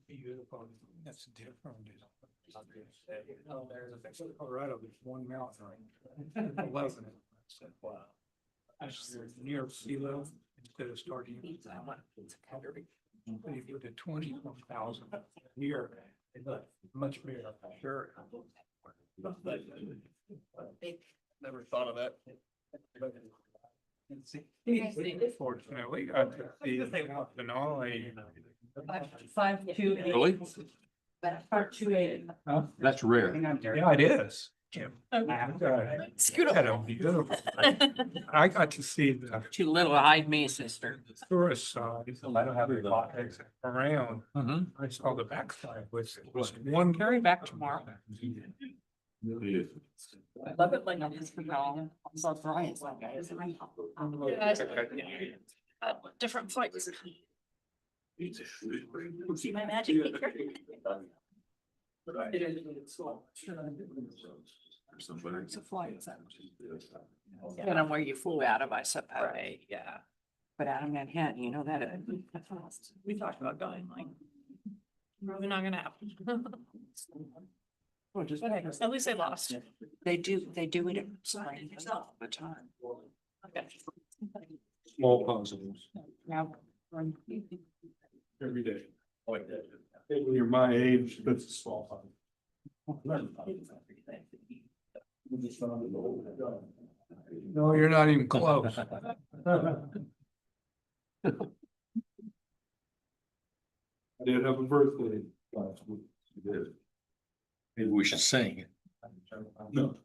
Beautiful. That's different. Oh, there's a picture of Colorado. There's one mountain right. 11. Wow. That's near sea level instead of starting. You go to 21,000 a year. Much bigger. Sure. Never thought of that. Fortunately, I took the Denali. 528. Really? 528. That's rare. Yeah, it is. Scoot up. Had a beautiful. I got to see the Too little to hide me, sister. tourist side. I don't have any pockets around. I saw the backside, which was one. Carry back tomorrow. I love it like it is for y'all. I'm so surprised. Different flights. See my magic maker? It's a flight. And I'm where you flew out of, I suppose. Right, yeah. But out of Manhattan, you know that. We talked about going like. Probably not gonna happen. But at least they lost. They do it at spring all the time. Okay. Small positives Now. every day. Like that. When you're my age, that's a small. No, you're not even close. I did have a birthday last week. You did. Maybe we should sing. No.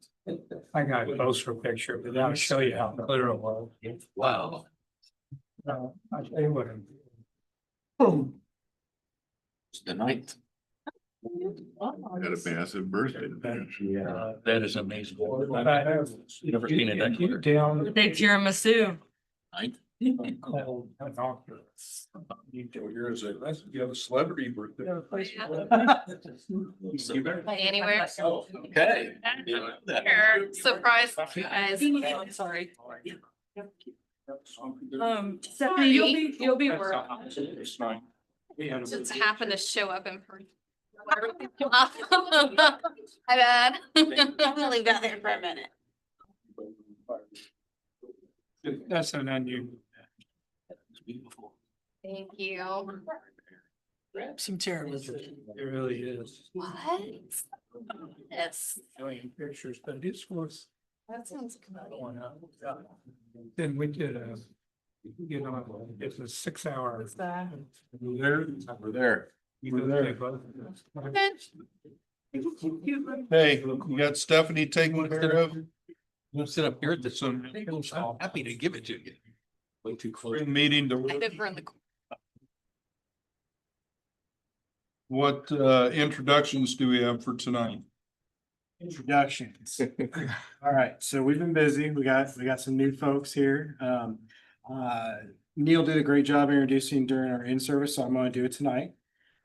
I got a closer picture, but I'll show you how clear it was. Wow. I tell you what. It's the ninth. Had a massive birthday. Yeah. That is amazing. Never seen it that clear. Down. Big tiramisu. Ninth? Called a doctor. Yours, you have a celebrity birthday. Anywhere. Okay. You're surprised, guys. Sorry. Stephanie, You'll be worried. just happened to show up in person. My bad. I'm gonna leave that there for a minute. That's an unusual. It's beautiful. Thank you. Some tiramisu. It really is. What? Yes. Showing pictures, but it's worth That sounds going up. Then we did it's a 6 hour. There, we're there. We're there. Hey, you got Stephanie taken care of? I'm gonna sit up here at the sun. I'm happy to give it to you. Way too close. Meeting I to, live in the. what introductions do we have for tonight? Introductions. All right, so we've been busy. We got some new folks here. Neil did a great job introducing during our in-service, so I'm gonna do it tonight.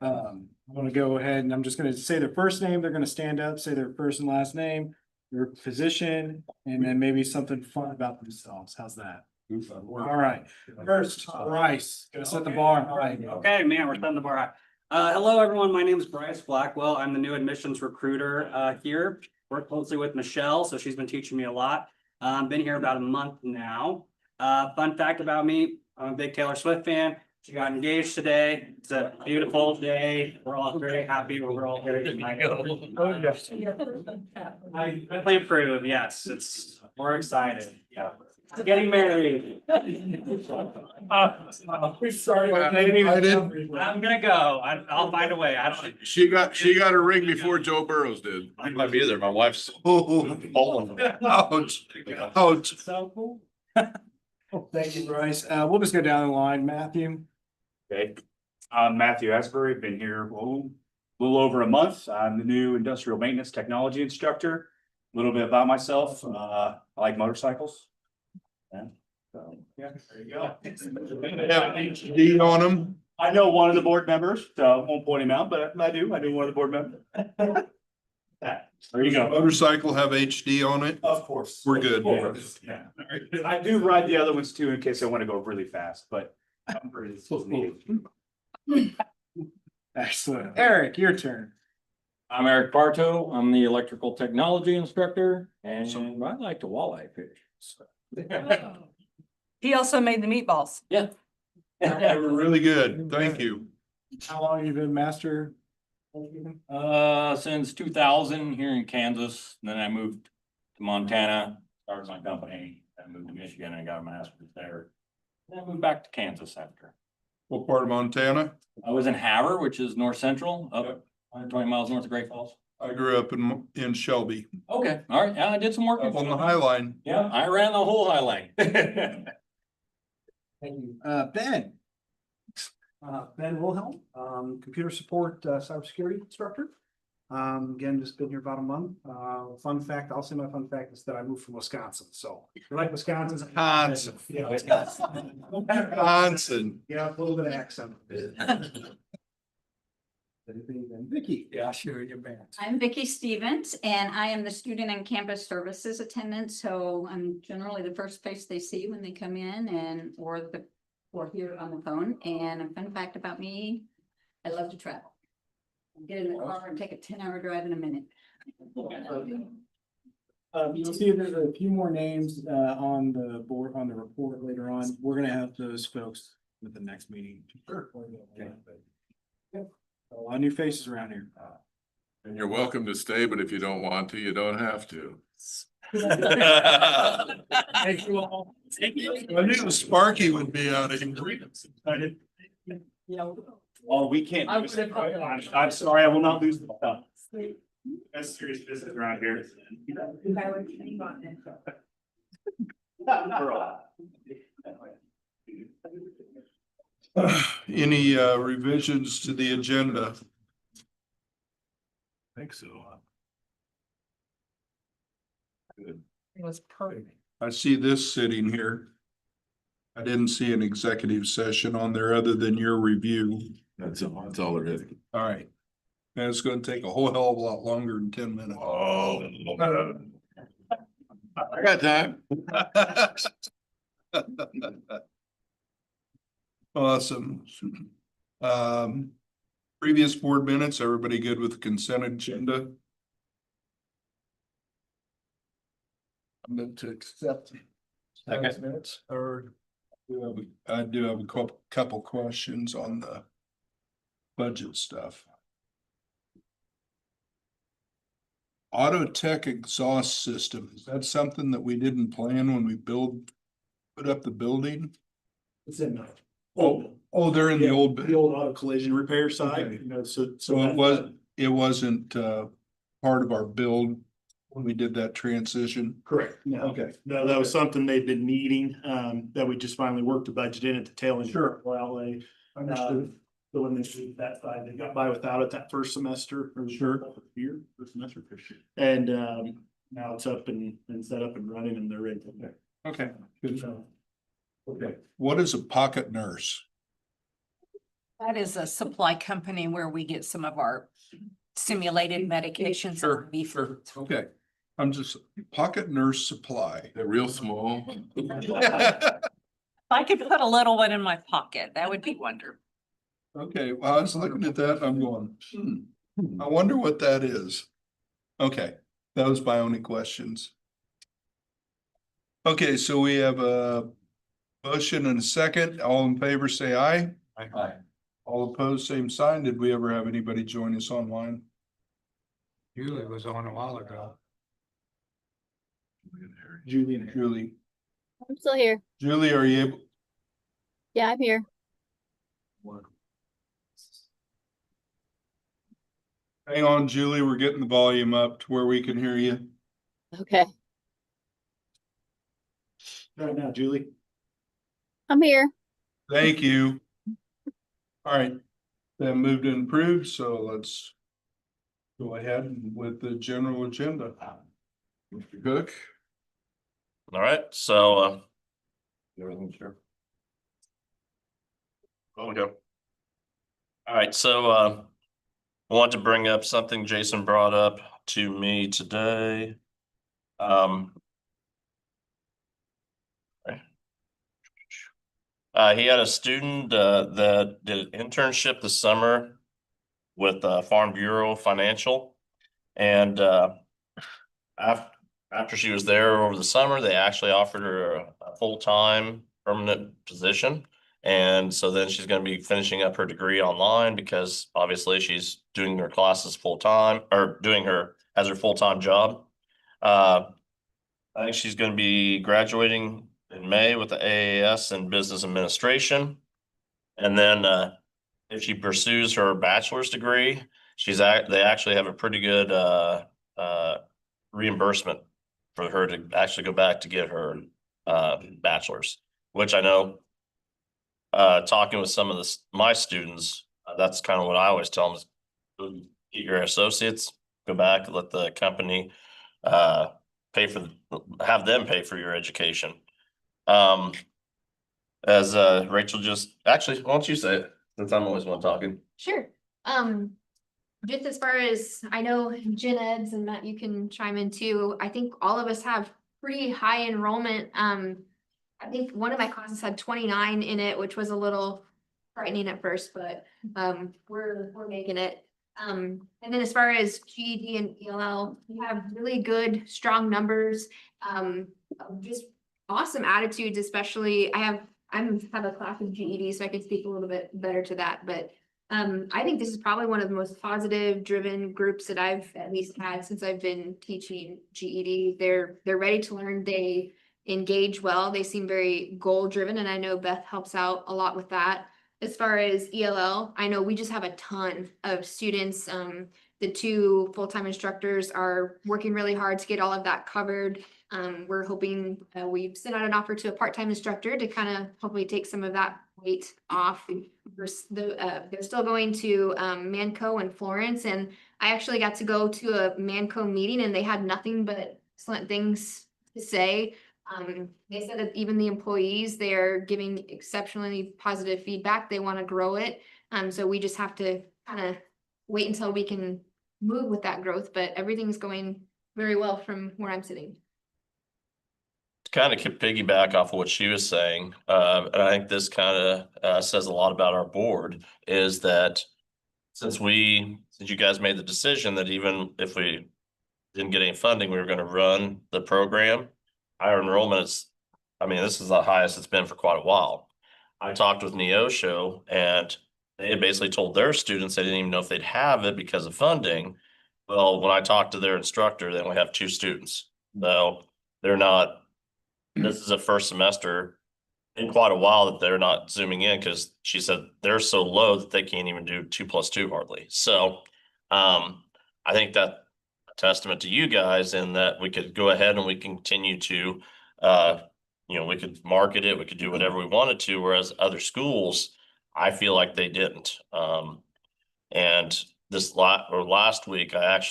I'm gonna go ahead and I'm just gonna say their first name. They're gonna stand up, say their first and last name, their position, and then maybe something fun about themselves. How's that? All right, first, Bryce, gonna set the bar high. Okay, man, we're setting the bar high. Hello, everyone. My name is Bryce Blackwell. I'm the new admissions recruiter here. Work closely with Michelle, so she's been teaching me a lot. Been here about a month now. Fun fact about me, I'm a big Taylor Swift fan. She got engaged today. It's a beautiful day. We're all very happy. We're all very excited. I definitely approve. Yes, we're excited. Yeah. Getting married. We started. I'm gonna go. I'll find a way. I don't. She got her ring before Joe Burrows did. I might be there. My wife's. Ouch, ouch. So cool. Thank you, Bryce. We'll just go down the line. Matthew. Okay, I'm Matthew Asbury, been here a little over a month. I'm the new industrial maintenance technology instructor. A little bit about myself, I like motorcycles. And so, yeah, there you go. Have HD on them. I know one of the board members, so I won't point him out, but I do one of the board members. There you go. Motorcycle have HD on it. Of course. We're good. Of course, yeah. I do ride the other ones too in case I want to go really fast, but. I'm pretty. Excellent. Eric, your turn. I'm Eric Bartow. I'm the electrical technology instructor and I like to walleye fish. So. He also made the meatballs. Yeah. They were really good. Thank you. How long have you been master? Since 2000 here in Kansas, then I moved to Montana, started my company, I moved to Michigan and got a master's there. Then I moved back to Kansas after. What part of Montana? I was in Havre, which is north central, up 120 miles north of Great Falls. I grew up in Shelby, Okay, all right, yeah, I did some work. up on the High Line. Yeah, I ran the whole High Line. Ben. Ben Wilhelm, computer support, cybersecurity instructor. Again, just been here about a month. Fun fact, I'll say my fun fact is that I moved from Wisconsin, so if you like Wisconsin. Wisconsin. Yeah. Wisconsin. Yeah, a little bit of accent. Vicky. Yeah, sure, you bet. I'm Vicki Stevens and I am the student and campus services attendant. So I'm generally the first face they see when they come in or here on the phone. And a fun fact about me, I love to travel. Get in the car and take a 10-hour drive in a minute. You'll see there's a few more names on the board, on the report later on. We're gonna have those folks with the next meeting. Sure. A lot of new faces around here. And you're welcome to stay, but if you don't want to, you don't have to. Thank you all. I knew Sparky would be out of here. Oh, we can't. I would've- I'm sorry, I will not lose the stuff. That's serious business around here. Any revisions to the agenda? I think so. Good. It was perfect. I see this sitting here. I didn't see an executive session on there other than your review. That's all there is. All right. And it's gonna take a whole hell of a lot longer than 10 minutes. Oh. I got time. Awesome. Previous board minutes, everybody good with the consent agenda? I'm going to accept. Second. Minutes, or I do have a couple questions on the budget stuff. Auto tech exhaust system, is that something that we didn't plan when we put up the building? It's in there. Oh, they're in the old. The old auto collision repair side, Okay. you know, so. So it wasn't part of our build when we did that transition? Correct. No. Okay. No, that was something they'd been needing, that we just finally worked the budget in at the tail end. Sure. Outlay. Understood. So when they did that side, they got by without it that first semester or year, first semester. And, now it's up and set up and running and they're ready. Okay, good. Okay, what is a pocket nurse? That is a supply company where we get some of our simulated medications. Sure. Okay, I'm just, pocket nurse supply. They're real small. If I could put a little one in my pocket, that would be wonderful. Okay, well, I was looking at that, I'm going, I wonder what that is. Okay, that was my only questions. Okay, so we have a motion and a second. All in favor, say aye. Aye. All opposed, same sign. Did we ever have anybody join us online? Julie was on a while ago. Julie, I'm still here. Julie, are you able? Yeah, I'm here. Hang on, Julie, we're getting the volume up to where we can hear you. Okay, Right now, Julie. I'm here. Thank you. All right, then moved and approved, so let's go ahead with the general agenda. Mr. Cook? All right, so Everything sure. we go. All right, so I want to bring up something Jason brought up to me today. He had a student that did an internship this summer with Farm Bureau Financial. And after she was there over the summer, they actually offered her a full-time permanent position. And so then she's going to be finishing up her degree online because obviously she's doing her classes full-time or doing her as her full-time job. I think she's going to be graduating in May with the AAS in business administration. And then if she pursues her bachelor's degree, they actually have a pretty good reimbursement for her to actually go back to get her bachelor's, which I know talking with some of my students, that's kind of what I always tell them is get your associates, go back, let the company pay for have them pay for your education. As Rachel actually, why don't you say it, since I'm always one talking. Sure. Just as far as I know, gen eds and Matt, you can chime in too. I think all of us have pretty high enrollment. I think one of my classes had 29 in it, which was a little frightening at first, but we're making it. And then as far as GED and ELL, we have really good, strong numbers. Just awesome attitudes, especially I have a class of GED, so I can speak a little bit better to that. But I think this is probably one of the most positive driven groups that I've at least had since I've been teaching GED. They're ready to learn. They engage well. They seem very goal driven, and I know Beth helps out a lot with that. As far as ELL, I know we just have a ton of students. The 2 full-time instructors are working really hard to get all of that covered. We're hoping we've sent out an offer to a part-time instructor to kind of hopefully take some of that weight off. They're still going to Manco and Florence, and I actually got to go to a Manco meeting, and they had nothing but excellent things to say. They said that even the employees, they're giving exceptionally positive feedback. They want to grow it. So we just have to kind of wait until we can move with that growth, but everything's going very well from where I'm sitting. To kind of piggyback off of what she was saying, and I think this kind of says a lot about our board, is that since you guys made the decision that even if we didn't get any funding, we were going to run the program, our enrollment is, I mean, this is the highest it's been for quite a while. I talked with Neosho, and they had basically told their students they didn't even know if they'd have it because of funding. Well, when I talked to their instructor, they only have 2 students. So they're not, this is a first semester in quite a while that they're not zooming in, because she said they're so low that they can't even do 2 + 2 hardly. So I think that testament to you guys in that we could go ahead and we continue to we could market it, we could do whatever we wanted to, whereas other schools, I feel like they didn't. And this last week, I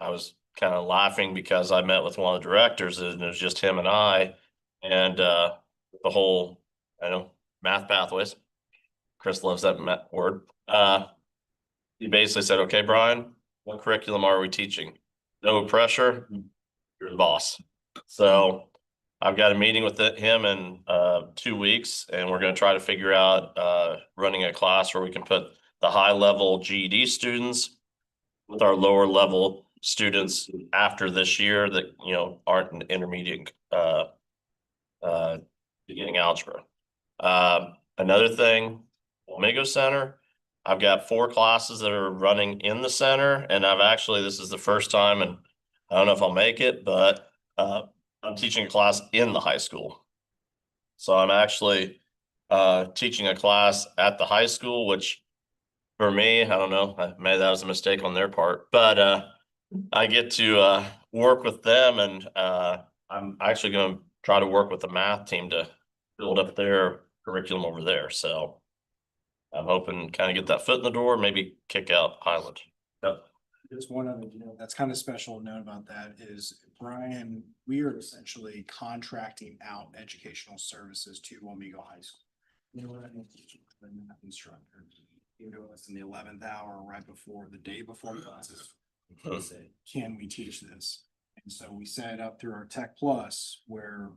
was kind of laughing because I met with one of the directors, and it was just him and I, and the whole, math pathways. Chris loves that word. He basically said, "Okay, Brian, what curriculum are we teaching? No pressure. You're the boss." So I've got a meeting with him in 2 weeks, and we're going to try to figure out running a class where we can put the high level GED students with our lower level students after this year that aren't in intermediate beginning algebra. Another thing, Omega Center, I've got 4 classes that are running in the center, and this is the first time, and I don't know if I'll make it, but I'm teaching a class in the high school. So I'm actually teaching a class at the high school, which for me, I don't know, maybe that was a mistake on their part, but I get to work with them, and I'm actually going to try to work with the math team to build up their curriculum over there. So I'm hoping kind of get that foot in the door, maybe kick out Highland. Yep. Just one other, that's kind of special to note about that is, Brian, we are essentially contracting out educational services to Wamego High School. The math instructor, us in the 11th hour, right before the day before classes, say, can we teach this? And so we set it up through our Tech Plus, where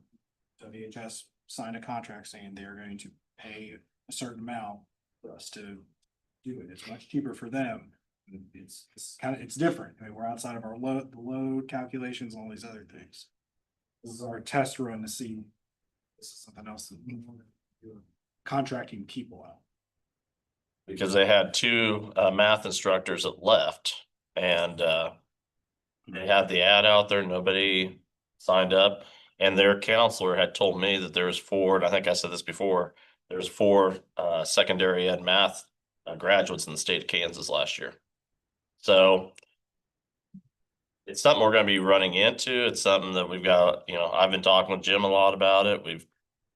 WHS signed a contract saying they're going to pay a certain amount for us to do it. It's much cheaper for them. It's kind of, it's different. I mean, we're outside of our load calculations and all these other things. This is our test run to see. This is something else that we want to do. Contracting people out. Because they had two math instructors that left and they had the ad out there, nobody signed up. And their counselor had told me that there's four, and I think I said this before, there's four secondary ed math graduates in the state of Kansas last year. So it's something we're gonna be running into. It's something that we've got, you know, I've been talking with Jim a lot about it. We've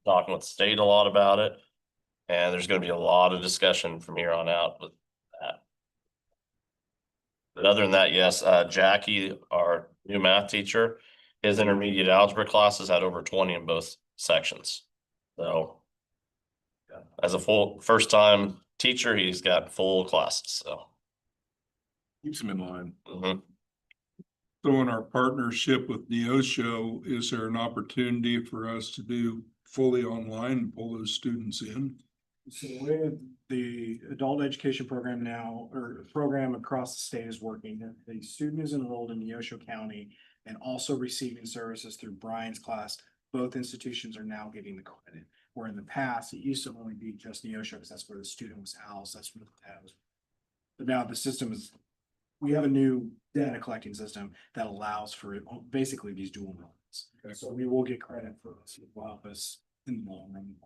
talking with the state a lot about it. And there's gonna be a lot of discussion from here on out with that. But other than that, yes, Jackie, our new math teacher, his intermediate algebra classes had over 20 in both sections. So as a full first time teacher, he's got full classes, so. Keeps them in line. Mhm. So in our partnership with Neosho, is there an opportunity for us to do fully online and pull those students in? So with the adult education program now, or program across the state is working, the student is enrolled in Neosho County and also receiving services through Brian's class. Both institutions are now getting the credit, where in the past, it used to only be just Neosho, because that's where the student was housed, that's where the was. But now the system is, we have a new data collecting system that allows for basically these dual enrollments. So we will get credit for this, it will help us in the long run.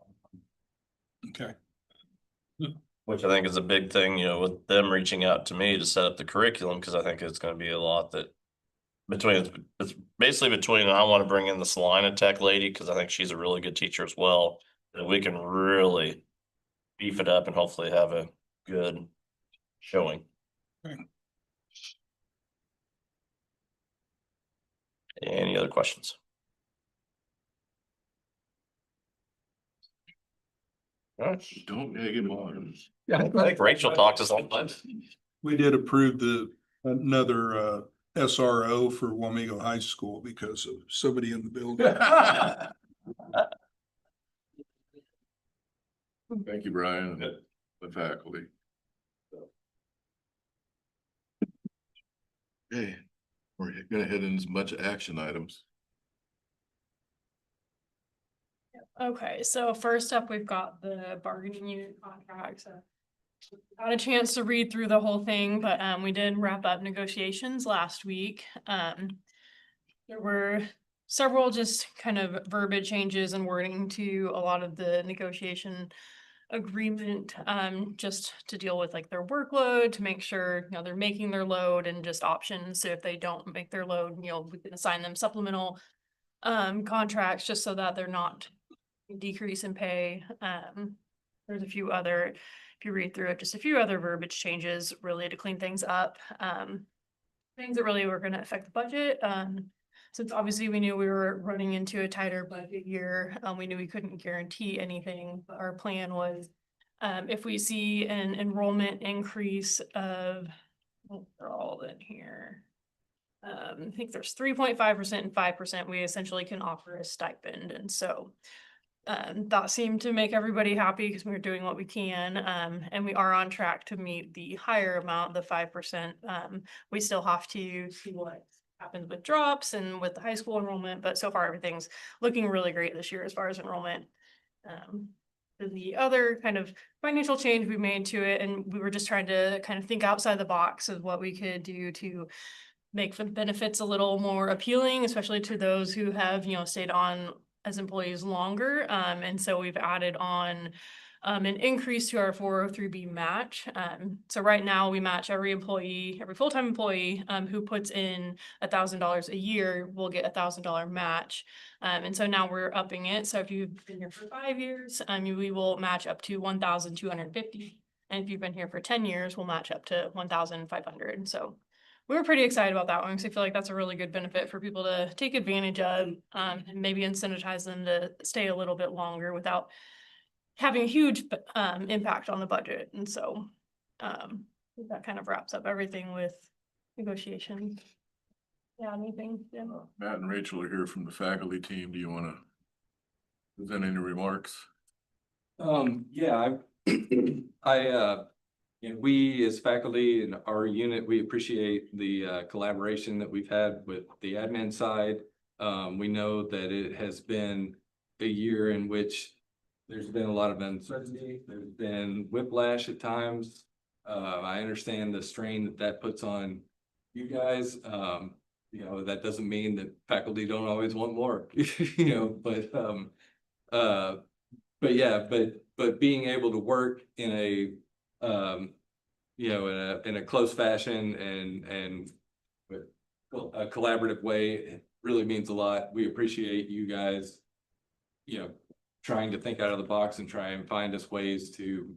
Okay. Which I think is a big thing, you know, with them reaching out to me to set up the curriculum, because I think it's gonna be a lot that it's basically between, I want to bring in the Salina Tech lady, because I think she's a really good teacher as well, that we can really beef it up and hopefully have a good showing. Okay. Any other questions? All right. Don't egg him on. Yeah, I think Rachel talked us all time. We did approve another SRO for Wamego High School because of somebody in the building. Thank you, Brian, and the faculty. Okay, we're gonna head into as much action items. Okay, so first up, we've got the bargaining unit contracts. Got a chance to read through the whole thing, but we did wrap up negotiations last week. There were several just kind of verbiage changes and wording to a lot of the negotiation agreement, just to deal with like their workload, to make sure, you know, they're making their load, and just options. So if they don't make their load, you know, we can assign them supplemental contracts just so that they're not decrease in pay. There's a few other, if you read through it, just a few other verbiage changes really to clean things up. Things that really were going to affect the budget. Since obviously we knew we were running into a tighter budget year, we knew we couldn't guarantee anything. But our plan was, if we see an enrollment increase of, they're all in here. I think there's 3.5% and 5%, we essentially can offer a stipend. And so that seemed to make everybody happy because we were doing what we can. And we are on track to meet the higher amount, the 5%. We still have to see what happens with drops and with the high school enrollment, but so far everything's looking really great this year as far as enrollment. The other kind of financial change we made to it, and we were just trying to kind of think outside the box of what we could do to make the benefits a little more appealing, especially to those who have, you know, stayed on as employees longer. And so we've added on an increase to our 403B match. So right now we match every employee, every full-time employee who puts in $1,000 a year will get $1,000 match. And so now we're upping it. So if you've been here for 5 years, we will match up to 1,250. And if you've been here for 10 years, we'll match up to 1,500. So we were pretty excited about that one because I feel like that's a really good benefit for people to take advantage of, and maybe incentivize them to stay a little bit longer without having a huge impact on the budget. And so that kind of wraps up everything with negotiation. Yeah, anything? Yeah. Matt and Rachel are here from the faculty team. Do you want to present any remarks? Yeah, I And we as faculty in our unit, we appreciate the collaboration that we've had with the admin side. We know that it has been a year in which there's been a lot of uncertainty, there's been whiplash at times. I understand the strain that that puts on you guys. You know, that doesn't mean that faculty don't always want more, you know, but yeah, but being able to work in a, you know, in a close fashion and with a collaborative way, it really means a lot. We appreciate you guys, you know, trying to think out of the box and try and find us ways to, you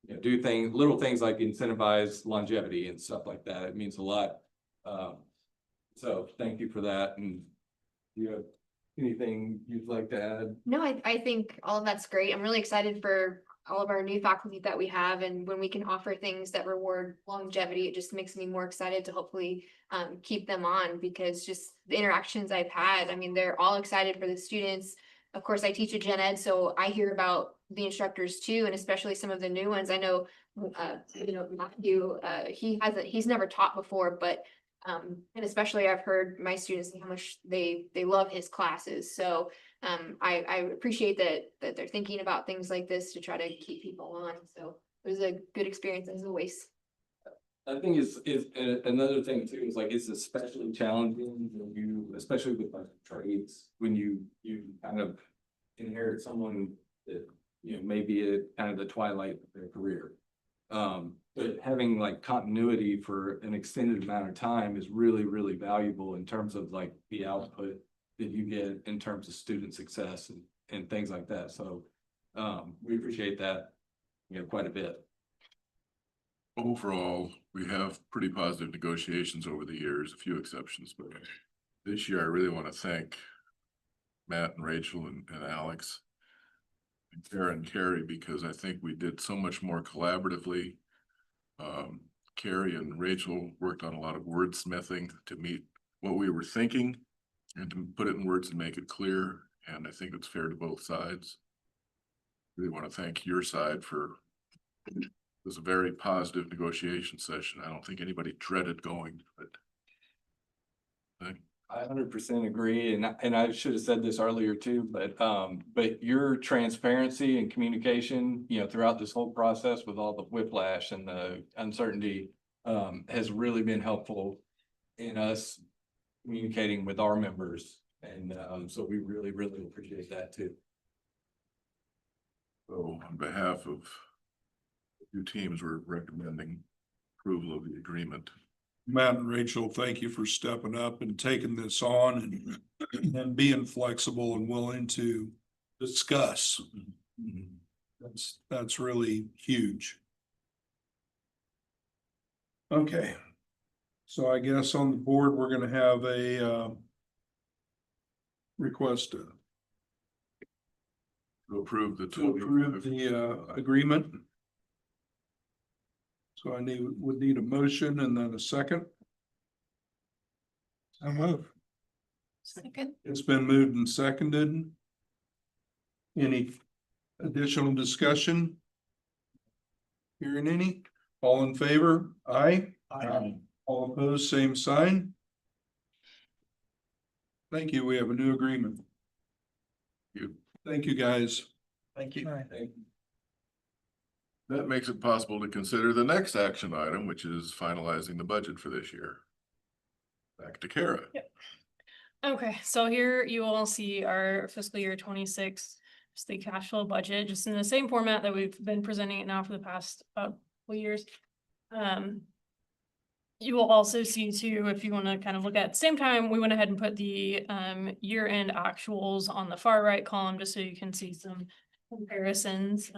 know, do things, little things like incentivize longevity and stuff like that. It means a lot. So thank you for that. And you have anything you'd like to add? No, I think all of that's great. I'm really excited for all of our new faculty that we have, and when we can offer things that reward longevity, it just makes me more excited to hopefully keep them on, because just the interactions I've had, I mean, they're all excited for the students. Of course, I teach a gen ed, so I hear about the instructors too, and especially some of the new ones. I know, you know, Matthew, he's never taught before, but and especially I've heard my students say how much they love his classes. So I appreciate that they're thinking about things like this to try to keep people on. So it was a good experience as always. I think is another thing too, is like, it's especially challenging when you, especially with like trades, when you kind of inherit someone that, you know, maybe at kind of the twilight of their career. But having like continuity for an extended amount of time is really, really valuable in terms of like the output that you get in terms of student success and things like that. So we appreciate that, you know, quite a bit. Overall, we have pretty positive negotiations over the years, a few exceptions, but this year I really want to thank Matt and Rachel and Alex and Kara and Carrie, because I think we did so much more collaboratively. Carrie and Rachel worked on a lot of wordsmithing to meet what we were thinking and to put it in words and make it clear. And I think it's fair to both sides. Really want to thank your side for, it was a very positive negotiation session. I don't think anybody dreaded going, but I 100% agree, and I should have said this earlier too, but your transparency and communication, you know, throughout this whole process with all the whiplash and the uncertainty, has really been helpful in us communicating with our members, and so we really, really appreciate that too. so on behalf of the two teams, we're recommending approval of the agreement. Matt and Rachel, thank you for stepping up and taking this on and being flexible and willing to discuss. That's really huge. Okay. So I guess on the board, we're gonna have a request to approve the agreement. So I would need a motion and then a second. I move. Second. It's been moved and seconded. Any additional discussion? Hearing any? All in favor? Aye. Aye. All opposed, same sign. Thank you. We have a new agreement. Thank you, guys. Thank you. That makes it possible to consider the next action item, which is finalizing the budget for this year. Back to Kara. Yep. Okay, so here you all see our fiscal year 26, just the cash flow budget, just in the same format that we've been presenting it now for the past couple years. You will also see too, if you want to kind of look at the same time, we went ahead and put the year-end actuals on the far right column, just so you can see some comparisons.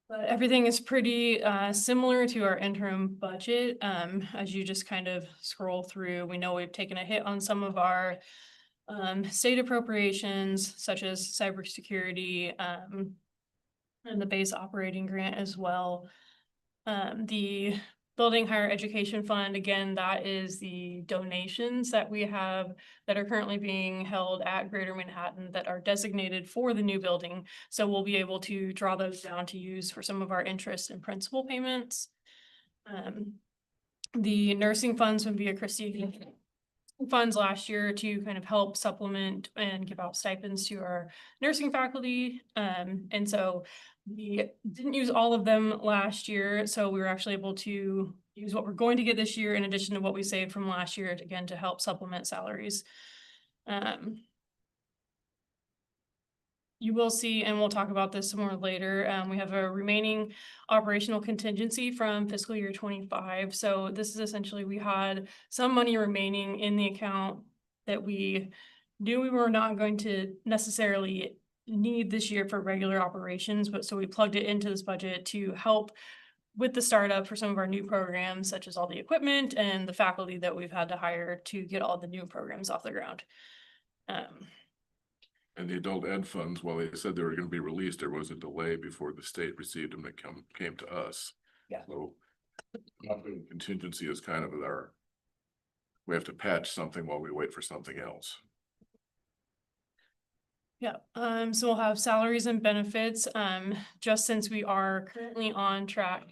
But everything is pretty similar to our interim budget. As you just kind of scroll through, we know we've taken a hit on some of our state appropriations, such as cybersecurity and the base operating grant as well. The building higher education fund, again, that is the donations that we have that are currently being held at Greater Manhattan that are designated for the new building. So we'll be able to draw those down to use for some of our interest and principal payments. The nursing funds would be a Christie funds last year to kind of help supplement and give out stipends to our nursing faculty. And so we didn't use all of them last year, so we were actually able to use what we're going to get this year in addition to what we saved from last year, again, to help supplement salaries. You will see, and we'll talk about this some more later, we have a remaining operational contingency from fiscal year 25. So this is essentially, we had some money remaining in the account that we knew we were not going to necessarily need this year for regular operations, but so we plugged it into this budget to help with the startup for some of our new programs, such as all the equipment and the faculty that we've had to hire to get all the new programs off the ground. And the adult ed funds, while they said they were gonna be released, there was a delay before the state received them that came to us. Yeah. So contingency is kind of we have to patch something while we wait for something else. Yeah, so we'll have salaries and benefits, just since we are currently on track.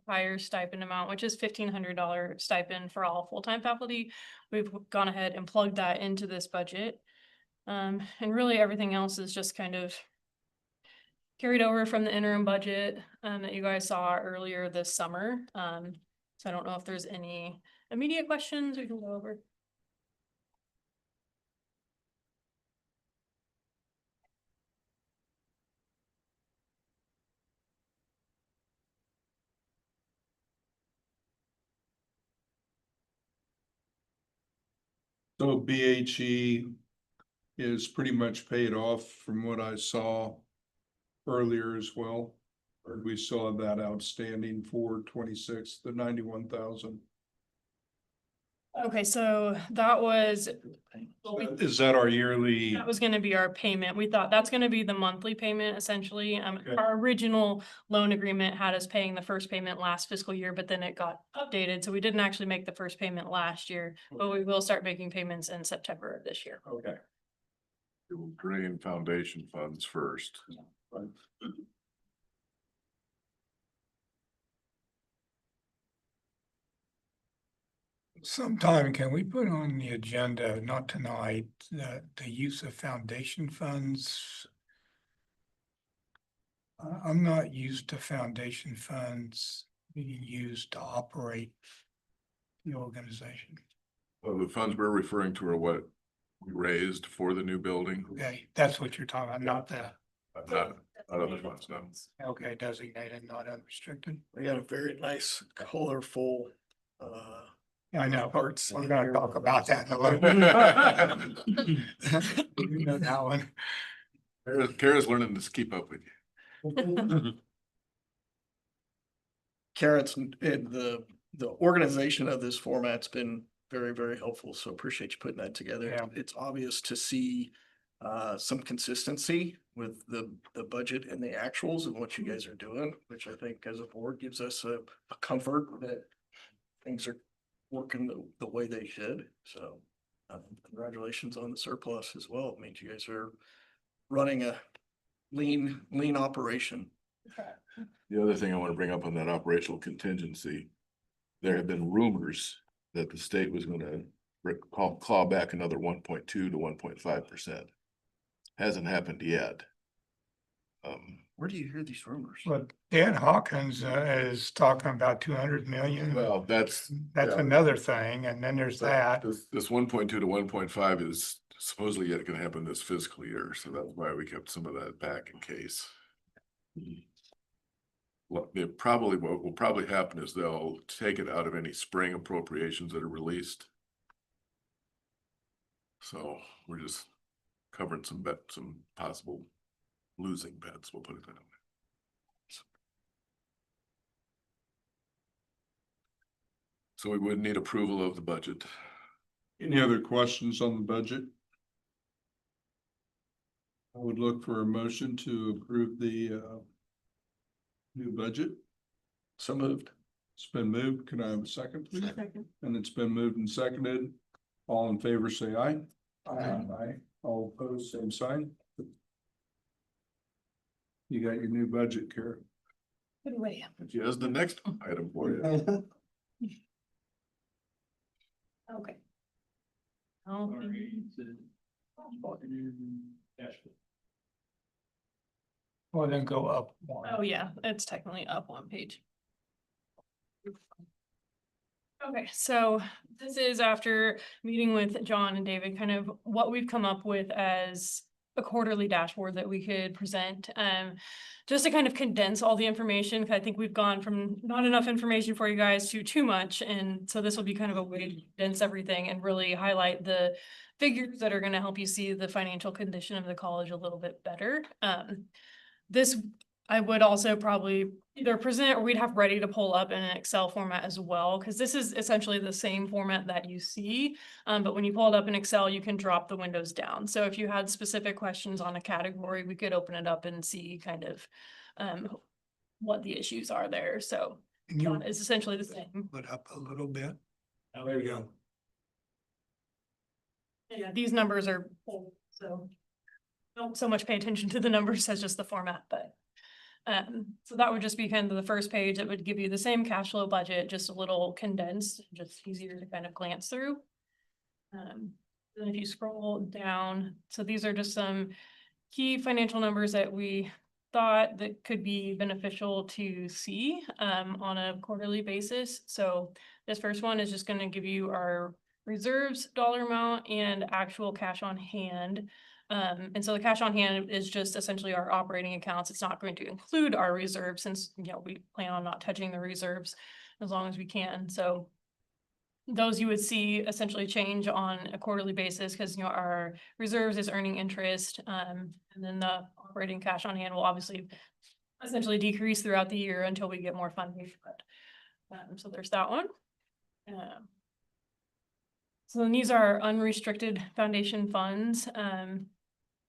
Higher stipend amount, which is $1,500 stipend for all full-time faculty. We've gone ahead and plugged that into this budget. And really everything else is just kind of carried over from the interim budget, that you guys saw earlier this summer. So I don't know if there's any immediate questions we can go over. So BHE is pretty much paid off from what I saw earlier as well. Or we saw that outstanding for 26, the 91,000. Okay, so that was. Is that our yearly? That was gonna be our payment. We thought that's gonna be the monthly payment essentially. Our original loan agreement had us paying the first payment last fiscal year, but then it got updated. So we didn't actually make the first payment last year, but we will start making payments in September of this year. Okay. It will drain foundation funds first. Right. Sometime can we put on the agenda, not tonight, the use of foundation funds? I'm not used to foundation funds being used to operate the organization. Well, the funds we're referring to are what we raised for the new building. Okay, that's what you're talking about, not the, Not other funds, no. okay, designated, not unrestricted. We got a very nice, colorful, Yeah, I know, parts. we're gonna talk about that in a little bit. You know that one. Kara's learning to keep up with you. Carrots and the organization of this format's been very, very helpful. So appreciate you putting that together. Yeah. It's obvious to see some consistency with the budget and the actuals and what you guys are doing, which I think as a board gives us a comfort that things are working the way they should. So congratulations on the surplus as well. It means you guys are running a lean operation. The other thing I want to bring up on that operational contingency, there have been rumors that the state was gonna claw back another 1.2 to 1.5%. Hasn't happened yet. Where do you hear these rumors? But Dan Hawkins is talking about 200 million. Well, that's That's yeah. another thing, and then there's that. This 1.2 to 1.5 is supposedly yet gonna happen this fiscal year, so that's why we kept some of that back in case. What will probably happen is they'll take it out of any spring appropriations that are released. So we're just covering some possible losing bets, we'll put it that way. So we would need approval of the budget. Any other questions on the budget? I would look for a motion to approve the new budget. So moved. It's been moved. Can I have a second, please? Second. And it's been moved and seconded. All in favor, say aye. Aye. All opposed, same sign. You got your new budget, Kara. Good way. Here's the next item for you. Okay. Oh, Well, then go up one. oh yeah, it's technically up one page. Okay, so this is after meeting with John and David, kind of what we've come up with as a quarterly dashboard that we could present. Just to kind of condense all the information, 'cause I think we've gone from not enough information for you guys to too much. And so this will be kind of a way to condense everything and really highlight the figures that are going to help you see the financial condition of the college a little bit better. This I would also probably either present or we'd have ready to pull up in an Excel format as well, because this is essentially the same format that you see. But when you pull it up in Excel, you can drop the windows down. So if you had specific questions on a category, we could open it up and see kind of what the issues are there. So And you it's essentially the same. put up a little bit. There you go. Yeah, these numbers are old, so don't so much pay attention to the numbers as just the format, but so that would just be kind of the first page. It would give you the same cash flow budget, just a little condensed, just easier to kind of glance through. Then if you scroll down, so these are just some key financial numbers that we thought that could be beneficial to see on a quarterly basis. So this first one is just going to give you our reserves dollar amount and actual cash on hand. And so the cash on hand is just essentially our operating accounts. It's not going to include our reserves since, you know, we plan on not touching the reserves as long as we can. So those you would see essentially change on a quarterly basis because, you know, our reserves is earning interest. And then the operating cash on hand will obviously essentially decrease throughout the year until we get more funding. But so there's that one. So then these are unrestricted foundation funds.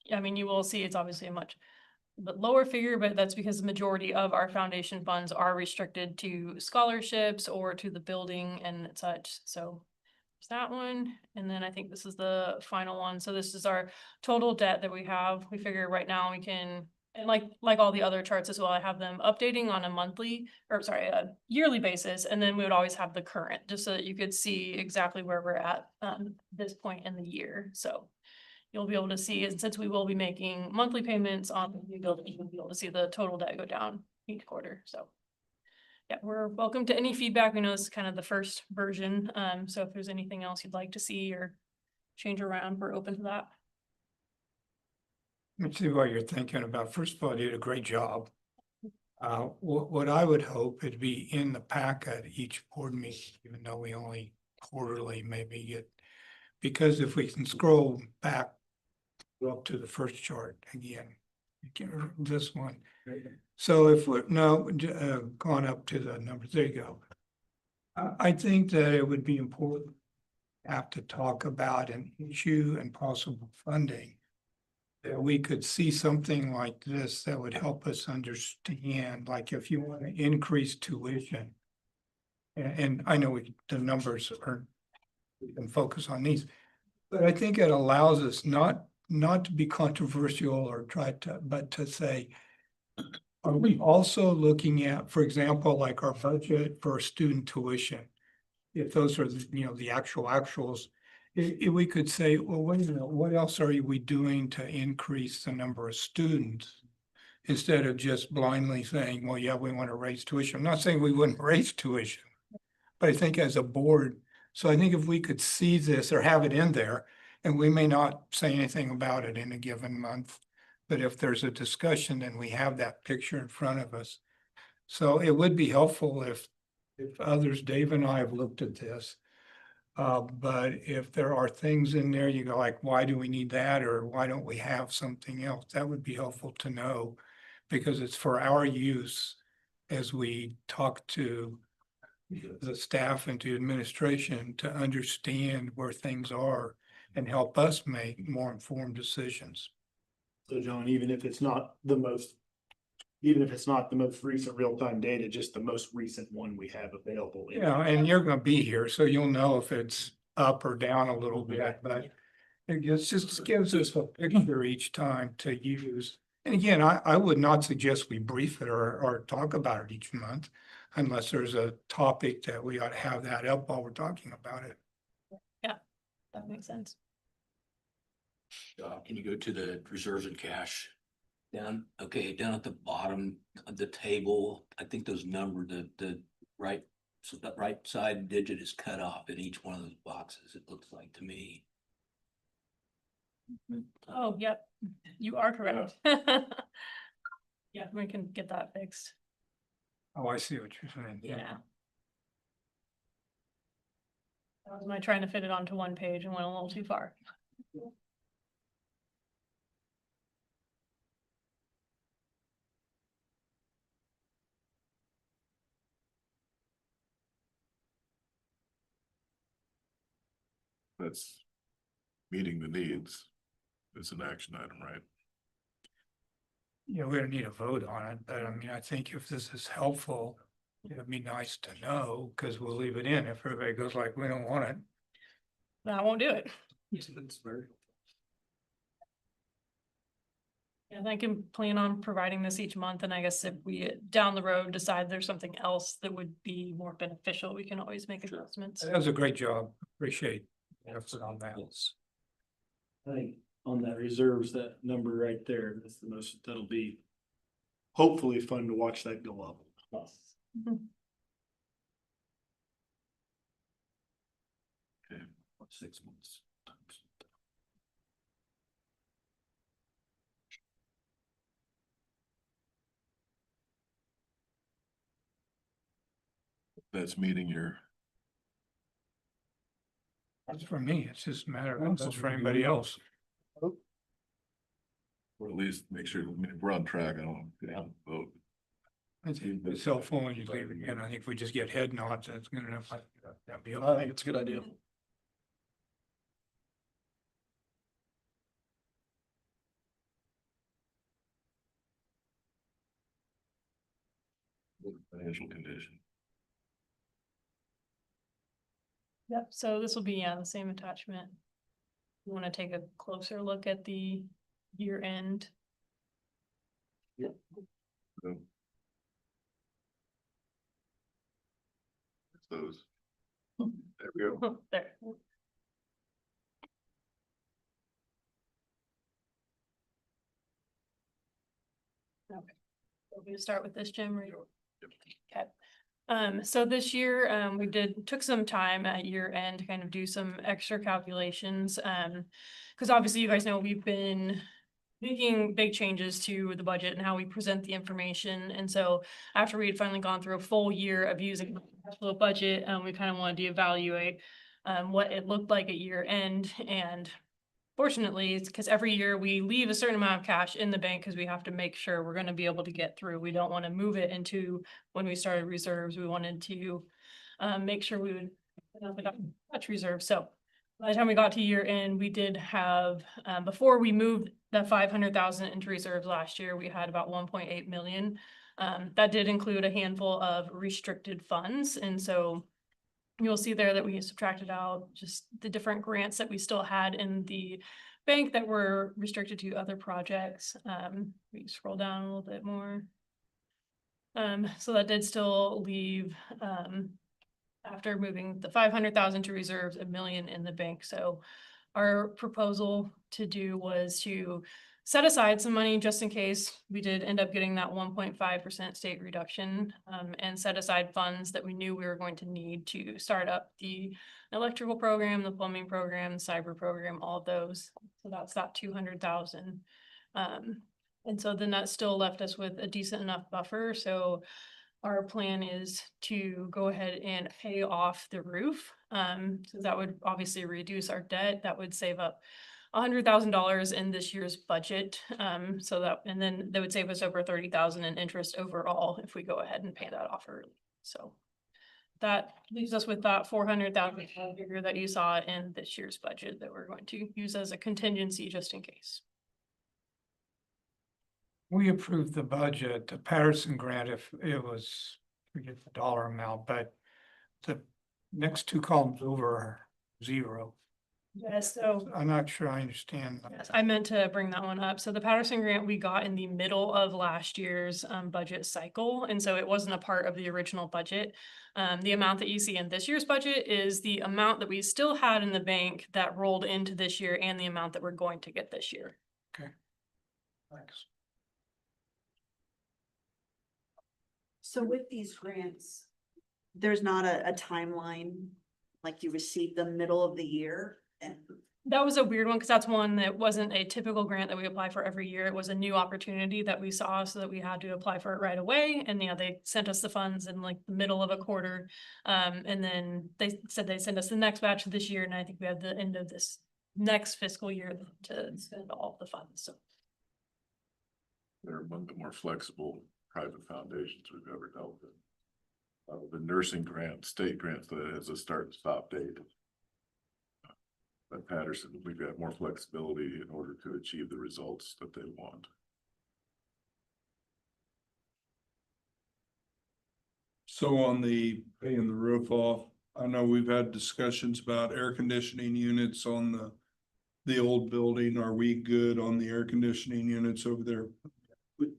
I mean, you will see it's obviously a much but lower figure, but that's because the majority of our foundation funds are restricted to scholarships or to the building and such. So there's that one. And then I think this is the final one. So this is our total debt that we have. We figure right now we can, and like all the other charts as well, I have them updating on a monthly, or sorry, a yearly basis. And then we would always have the current, just so that you could see exactly where we're at this point in the year. So you'll be able to see, and since we will be making monthly payments on the new building, you'll be able to see the total debt go down each quarter. So yeah, we're welcome to any feedback. We know this is kind of the first version. So if there's anything else you'd like to see or change around, we're open to that. Let's see what you're thinking about. First of all, you did a great job. What I would hope it'd be in the packet each board meeting, even though we only quarterly maybe get, because if we can scroll back, go up to the first chart again, this one. So if we're gone up to the numbers, there you go. I think that it would be important to have to talk about an issue and possible funding. That we could see something like this that would help us understand, like if you want to increase tuition. And I know the numbers are, we can focus on these, but I think it allows us not to be controversial or but to say, are we also looking at, for example, like our budget for student tuition? If those are, the actuals, if we could say, well, wait a minute, what else are we doing to increase the number of students? Instead of just blindly saying, well, yeah, we want to raise tuition. I'm not saying we wouldn't raise tuition, but I think as a board, so I think if we could see this or have it in there, and we may not say anything about it in a given month, but if there's a discussion, then we have that picture in front of us. So it would be helpful if others, Dave and I have looked at this. But if there are things in there, you go like, why do we need that? Or why don't we have something else? That would be helpful to know, because it's for our use as we talk to the staff and to administration to understand where things are and help us make more informed decisions. So John, even if it's not the most even if it's not the most recent real-time data, just the most recent one we have available. Yeah, and you're gonna be here, so you'll know if it's up or down a little bit, but just gives us a picture each time to use. And again, I would not suggest we brief it or talk about it each month unless there's a topic that we ought to have that up while we're talking about it. That makes sense. Can you go to the reserves and cash? Down at the bottom of the table, I think those the right, so that right side digit is cut off in each one of those boxes, it looks like to me. Oh, yep, you are correct. Yeah, we can get that fixed. Oh, I see what you're saying. Yeah. That was my trying to fit it onto one page and went a little too far. That's meeting the needs. It's an action item, right? You know, we don't need a vote on it, but I mean, I think if this is helpful, it'd be nice to know, because we'll leave it in if everybody goes like, we don't want it. I won't do it. That's very. And I can plan on providing this each month, and I guess if we down the road decide there's something else that would be more beneficial, we can always make adjustments. That was a great job. Appreciate the effort on that. I think on that reserves, that number right there, that's the most, that'll be hopefully fun to watch that go up. Mhm. Okay, 6 months. That's meeting your, That's for me. It's just a matter of that's for anybody else. or at least make sure, I mean, if we're on track, I don't have to vote. I think it's helpful when you leave it in. I think if we just get head nods, that's good enough. That'd be I okay. think it's a good idea. Financial condition. Yep, so this will be, the same attachment. You want to take a closer look at the year end. So. Those. There we go. There. Okay, so we start with this, Jim. Okay. So this year, we took some time at year end to kind of do some extra calculations. Because obviously you guys know we've been making big changes to the budget and how we present the information. And so after we had finally gone through a full year of using the cash flow budget, we kind of wanted to evaluate what it looked like at year end. And fortunately, it's because every year we leave a certain amount of cash in the bank because we have to make sure we're going to be able to get through. We don't want to move it into when we started reserves. We wanted to make sure we would much reserve. So by the time we got to year end, we did have before we moved that 500,000 into reserves last year, we had about 1.8 million. That did include a handful of restricted funds, and so you'll see there that we subtracted out just the different grants that we still had in the bank that were restricted to other projects. We scroll down a little bit more. So that did still leave, after moving the 500,000 to reserves, 1 million in the bank. So our proposal to do was to set aside some money just in case we did end up getting that 1.5% state reduction, and set aside funds that we knew we were going to need to start up the electrical program, the plumbing program, the cyber program, all of those. So that's that 200,000. And so then that still left us with a decent enough buffer. So our plan is to go ahead and pay off the roof. So that would obviously reduce our debt. That would save up $100,000 in this year's budget. So that, and then that would save us over 30,000 in interest overall if we go ahead and pay that off early. So that leaves us with that 400,000 figure that you saw in this year's budget that we're going to use as a contingency just in case. We approved the budget, the Patterson grant, if it was, forget the dollar amount, but the next two columns over are zero. Yes, so I'm not sure I understand. yes, I meant to bring that one up. So the Patterson grant we got in the middle of last year's budget cycle, and so it wasn't a part of the original budget. The amount that you see in this year's budget is the amount that we still had in the bank that rolled into this year and the amount that we're going to get this year. Okay. Thanks. So with these grants, there's not a timeline, like you receive the middle of the year and. That was a weird one because that's one that wasn't a typical grant that we apply for every year. It was a new opportunity that we saw so that we had to apply for it right away. And yeah, they sent us the funds in like the middle of a quarter. And then they said they send us the next batch this year. And I think we have the end of this next fiscal year to spend all of the funds. So They're among the more flexible private foundations we've ever dealt with. The nursing grant, state grants that has a start and stop date. But Patterson, we've got more flexibility in order to achieve the results that they want. So on the paying the roof off, I know we've had discussions about air conditioning units on the old building. Are we good on the air conditioning units over there?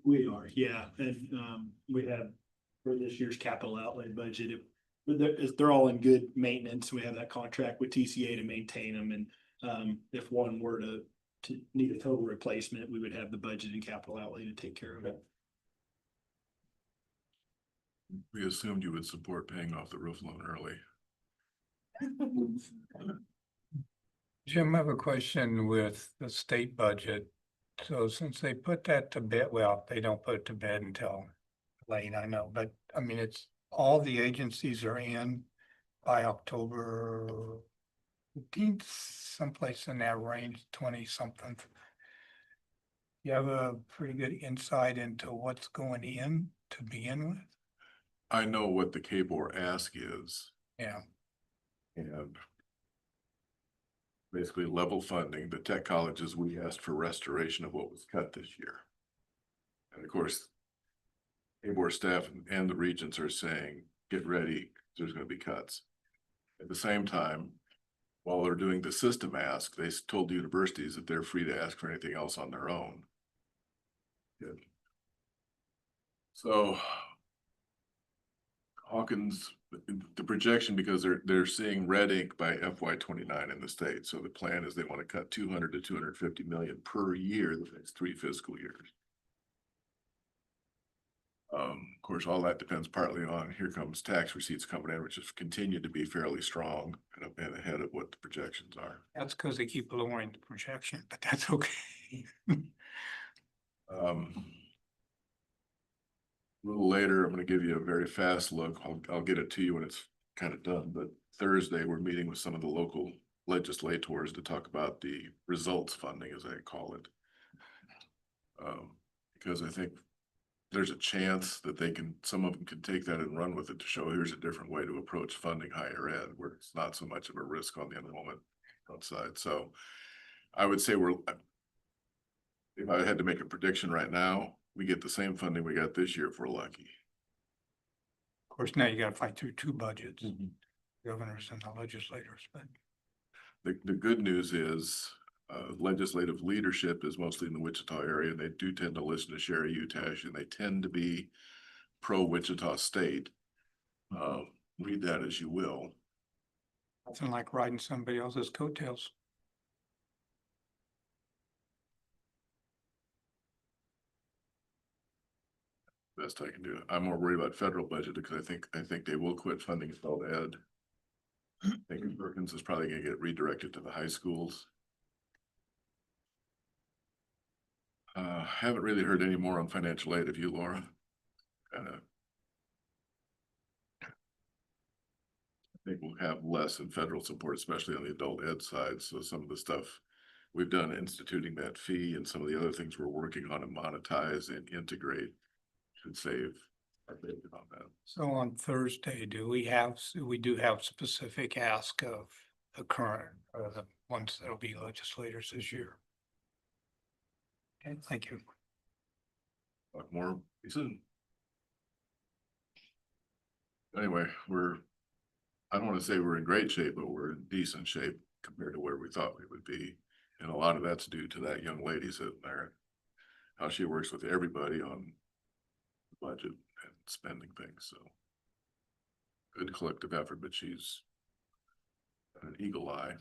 We are, yeah, and we have for this year's capital outlay budget, they're all in good maintenance. We have that contract with TCA to maintain them, and if one were to need a total replacement, we would have the budget and capital outlay to take care of it. We assumed you would support paying off the roof loan early. Jim, I have a question with the state budget. So since they put that to bed, well, they don't put it to bed until late, I know, but I mean, it's all the agencies are in by October 15th, someplace in that range, 20 something. You have a pretty good insight into what's going in to begin with? I know what the KBOR ask is. Yeah. And basically level funding, the tech colleges, we asked for restoration of what was cut this year. And of course, KBOR staff and the regents are saying, get ready, there's going to be cuts. At the same time, while they're doing the system ask, they told universities that they're free to ask for anything else on their own. Good. So Hawkins, the projection, because they're seeing red ink by FY29 in the state. So the plan is they want to cut 200 to 250 million per year the next 3 fiscal years. Of course, all that depends partly on here comes tax receipts coming in, which has continued to be fairly strong and ahead of what the projections are. That's because they keep lowering the projection, but that's okay. A little later, I'm going to give you a very fast look. I'll get it to you when it's kind of done. But Thursday, we're meeting with some of the local legislators to talk about the results funding, as I call it. Because I think there's a chance that some of them can take that and run with it to show here's a different way to approach funding higher ed, where it's not so much of a risk on the enrollment side. So I would say if I had to make a prediction right now, we get the same funding we got this year if we're lucky. Of course, now you got to fight through 2 budgets, governors and the legislators. But the good news is legislative leadership is mostly in the Wichita area, and they do tend to listen to Sherry Utash, and they tend to be pro-Wichita State. Read that as you will. nothing like riding somebody else's coattails. Best I can do. I'm more worried about federal budget because I think they will quit funding adult ed. I think Perkins is probably going to get redirected to the high schools. Haven't really heard any more on financial aid of you, Laura. I think we'll have less in federal support, especially on the adult ed side. So some of the stuff we've done instituting that fee and some of the other things we're working on to monetize and integrate should save a bit on that. So on Thursday, we do have specific ask of the current, or the ones that'll be legislators this year. Okay, thank you. Talk more soon. Anyway, I don't want to say we're in great shape, but we're in decent shape compared to where we thought we would be. And a lot of that's due to that young lady sitting there, how she works with everybody on budget and spending things, so. Good collective effort, but she's an eagle eye.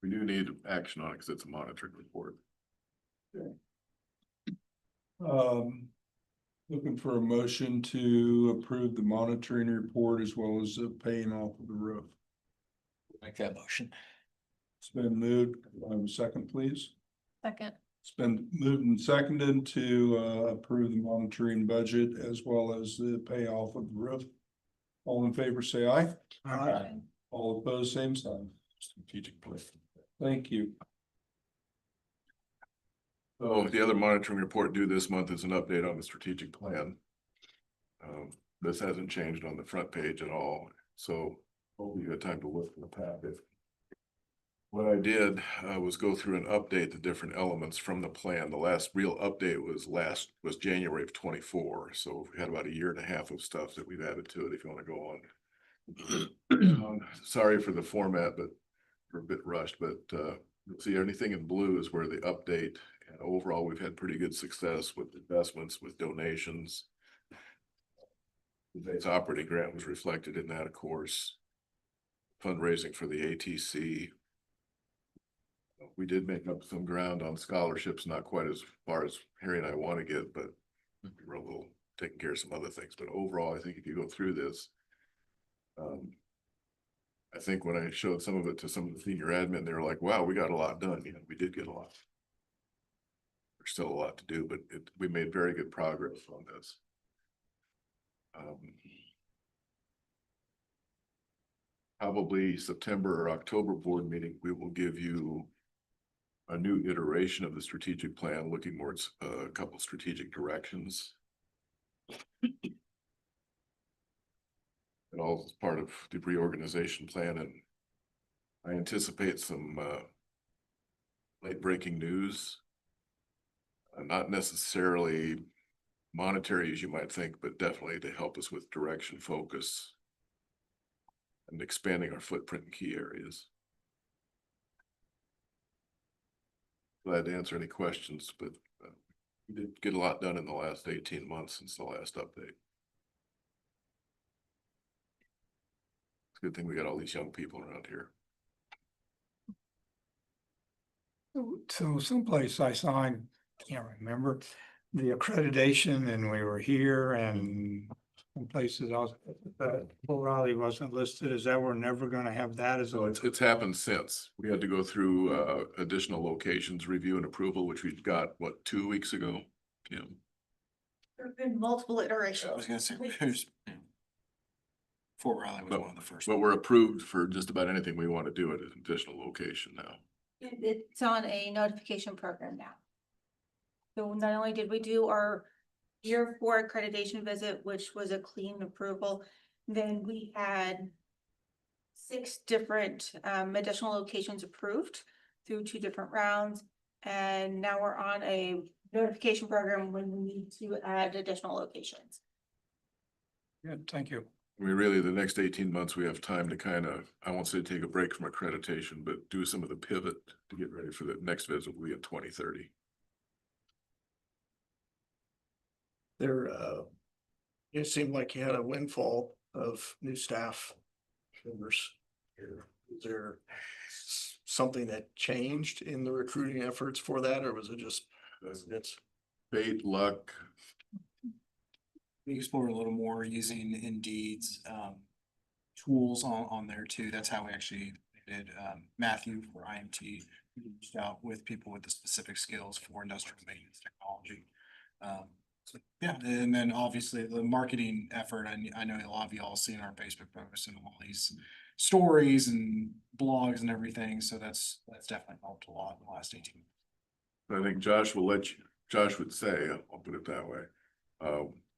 We do need action on it because it's a monitoring report. Looking for a motion to approve the monitoring report as well as paying off of the roof. Make that motion. It's been moved. Second, please. Second. It's been moved and seconded to approve the monitoring budget as well as the payoff of the roof. All in favor, say aye. Aye. All opposed, same sign. Strategic plan. Thank you. So the other monitoring report due this month is an update on the strategic plan. This hasn't changed on the front page at all, so hopefully you had time to look in the packet. What I did was go through and update the different elements from the plan. The last real update was January of 24. So we had about a year and a half of stuff that we've added to it if you want to go on. Sorry for the format, but we're a bit rushed, but you'll see anything in blue is where the update, and overall we've had pretty good success with investments, with donations. Today's operating grant was reflected in that, of course. Fundraising for the ATC. We did make up some ground on scholarships, not quite as far as Harry and I want to get, but we're a little taking care of some other things. But overall, I think if you go through this, I think when I showed some of it to some of the senior admin, they were like, wow, we got a lot done. You know, we did get a lot. There's still a lot to do, but we made very good progress on this. Probably September or October board meeting, we will give you a new iteration of the strategic plan, looking more at a couple strategic directions. And all as part of the reorganization plan, and I anticipate some late breaking news. Not necessarily monetary as you might think, but definitely to help us with direction, focus, and expanding our footprint in key areas. Glad to answer any questions, but we did get a lot done in the last 18 months since the last update. It's a good thing we got all these young people around here. So someplace I signed, can't remember, the accreditation and we were here and some places else, O'Reilly wasn't listed. Is that we're never gonna have that as So a? it's happened since. We had to go through additional locations, review and approval, which we got, what, 2 weeks ago? Yeah. There have been multiple iterations. I was gonna say, who's? Fort Riley was one of the first. But we're approved for just about anything we want to do at an additional location now. It's on a notification program now. So not only did we do our year 4 accreditation visit, which was a clean approval, then we had 6 different additional locations approved through 2 different rounds. And now we're on a notification program when we need to add additional locations. Good, thank you. I mean, really, the next 18 months, we have time to kind of, I won't say take a break from accreditation, but do some of the pivot to get ready for the next visit will be in 2030. It seemed like you had a windfall of new staff members here. Is there something that changed in the recruiting efforts for that, or was it just it's fate, luck? We explore a little more using Indeed's tools on there too. That's how we actually did Matthew for IMT. We reached out with people with the specific skills for industrial maintenance technology. So yeah, and then obviously the marketing effort. I know a lot of y'all seen our Facebook posts and all these stories and blogs and everything. So that's definitely helped a lot in the last 18 months. I think Josh will let you, Josh would say, I'll put it that way.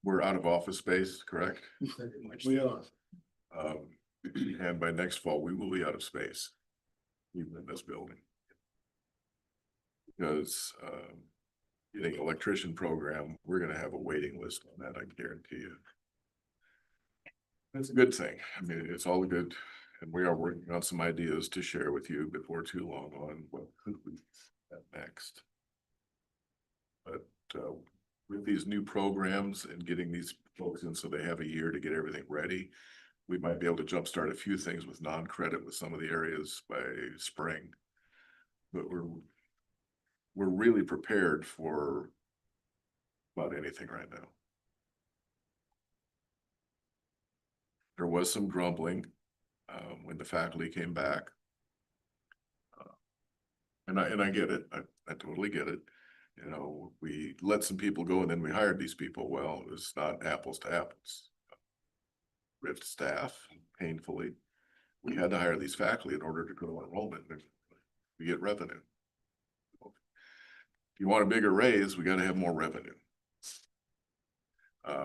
We're out of office space, correct? we are? And by next fall, we will be out of space. even in this building. Because, getting electrician program, we're gonna have a waiting list on that, I guarantee you. That's a good thing. I mean, it's all good, and we are working on some ideas to share with you before too long on what could we have next. But with these new programs and getting these folks in so they have a year to get everything ready, we might be able to jumpstart a few things with non-credit with some of the areas by spring. But we're really prepared for about anything right now. There was some grumbling when the faculty came back. And I get it. I totally get it. You know, we let some people go and then we hired these people. Well, it's not apples to apples. Rift staff painfully. We had to hire these faculty in order to grow enrollment and we get revenue. If you want a bigger raise, we got to have more revenue.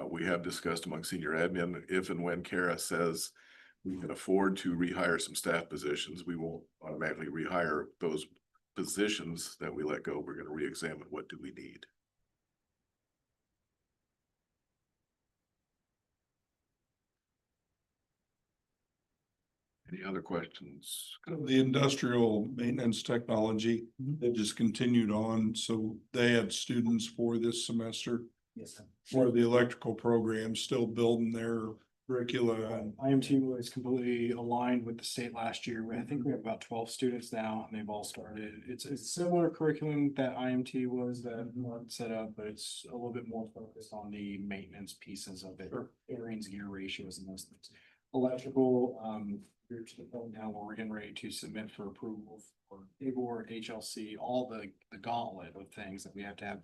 We have discussed among senior admin, if and when Kara says we can afford to rehire some staff positions, we won't automatically rehire those positions that we let go. We're going to re-examine what do we need. Any other questions? The industrial maintenance technology, they just continued on, so they had students for this semester. Yes, sir. For the electrical program, still building their curricula. And IMT was completely aligned with the state last year. I think we have about 12 students now and they've all started. It's a similar curriculum that IMT was that Mark set up, but it's a little bit more focused on the maintenance pieces of it, bearings, gear ratios and those things. Electrical, we're to the point now where we're getting ready to submit for approval for board, HLC, all the gauntlet of things that we have to have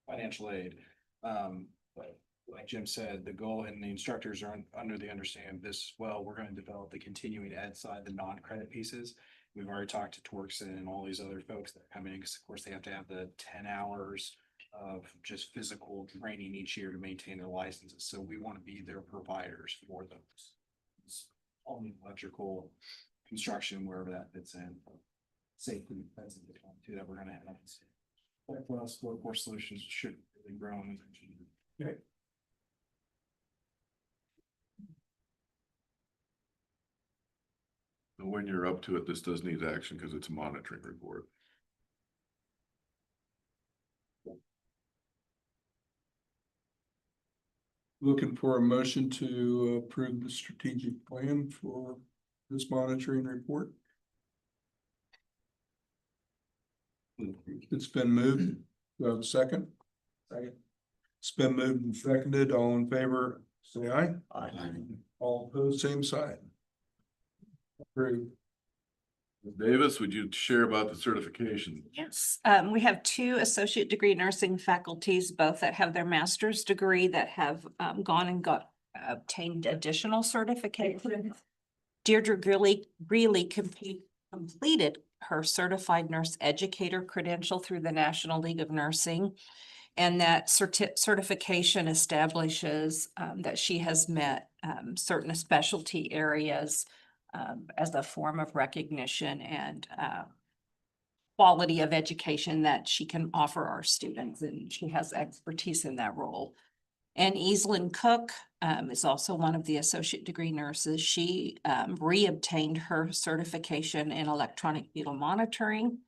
financial aid. But like Jim said, the goal and the instructors are under the understanding this, well, we're going to develop the continuing ed side, the non-credit pieces. We've already talked to Twerkson and all these other folks that come in, because of course they have to have the 10 hours of just physical training each year to maintain their licenses. So we want to be their providers for those. It's all the electrical construction, wherever that fits in. Safety, that's the too that we're going to have. For us, workforce solutions should really grow and continue. Okay. When you're up to it, this does need action because it's a monitoring report. Looking for a motion to approve the strategic plan for this monitoring report. It's been moved. Do I have a second? Second. It's been moved and seconded. All in favor, say aye. Aye. All opposed, same side. Approved. Davis, would you share about the certification? Yes, we have 2 associate degree nursing faculties, both that have their master's degree that have gone and obtained additional certification. Deirdre Greeley completed her certified nurse educator credential through the National League of Nursing. And that certification establishes that she has met certain specialty areas as a form of recognition and quality of education that she can offer our students, and she has expertise in that role. And Easlyn Cook is also one of the associate degree nurses. She re-obtained her certification in electronic fetal monitoring,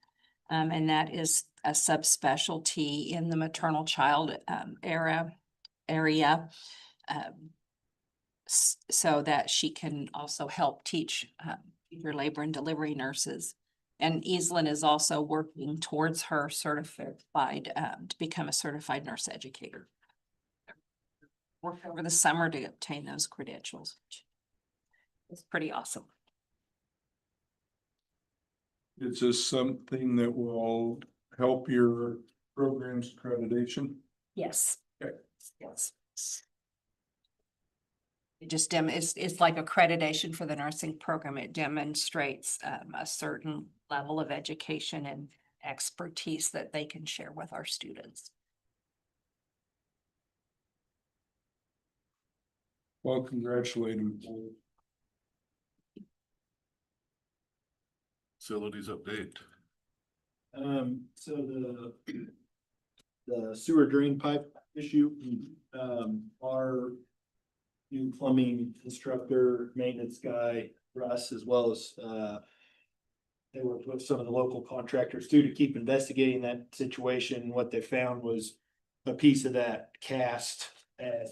and that is a subspecialty in the maternal child area. So that she can also help teach your labor and delivery nurses. And Easlyn is also working towards her certified to become a certified nurse educator. Worked over the summer to obtain those credentials. It's pretty awesome. Is this something that will help your program's accreditation? Yes. Okay. Yes. It just it's like accreditation for the nursing program. It demonstrates a certain level of education and expertise that they can share with our students. Well, congratulate them. facilities update. So the sewer drain pipe issue, our new plumbing instructor, maintenance guy, Russ, as well as, they worked with some of the local contractors too to keep investigating that situation. What they found was a piece of that cast had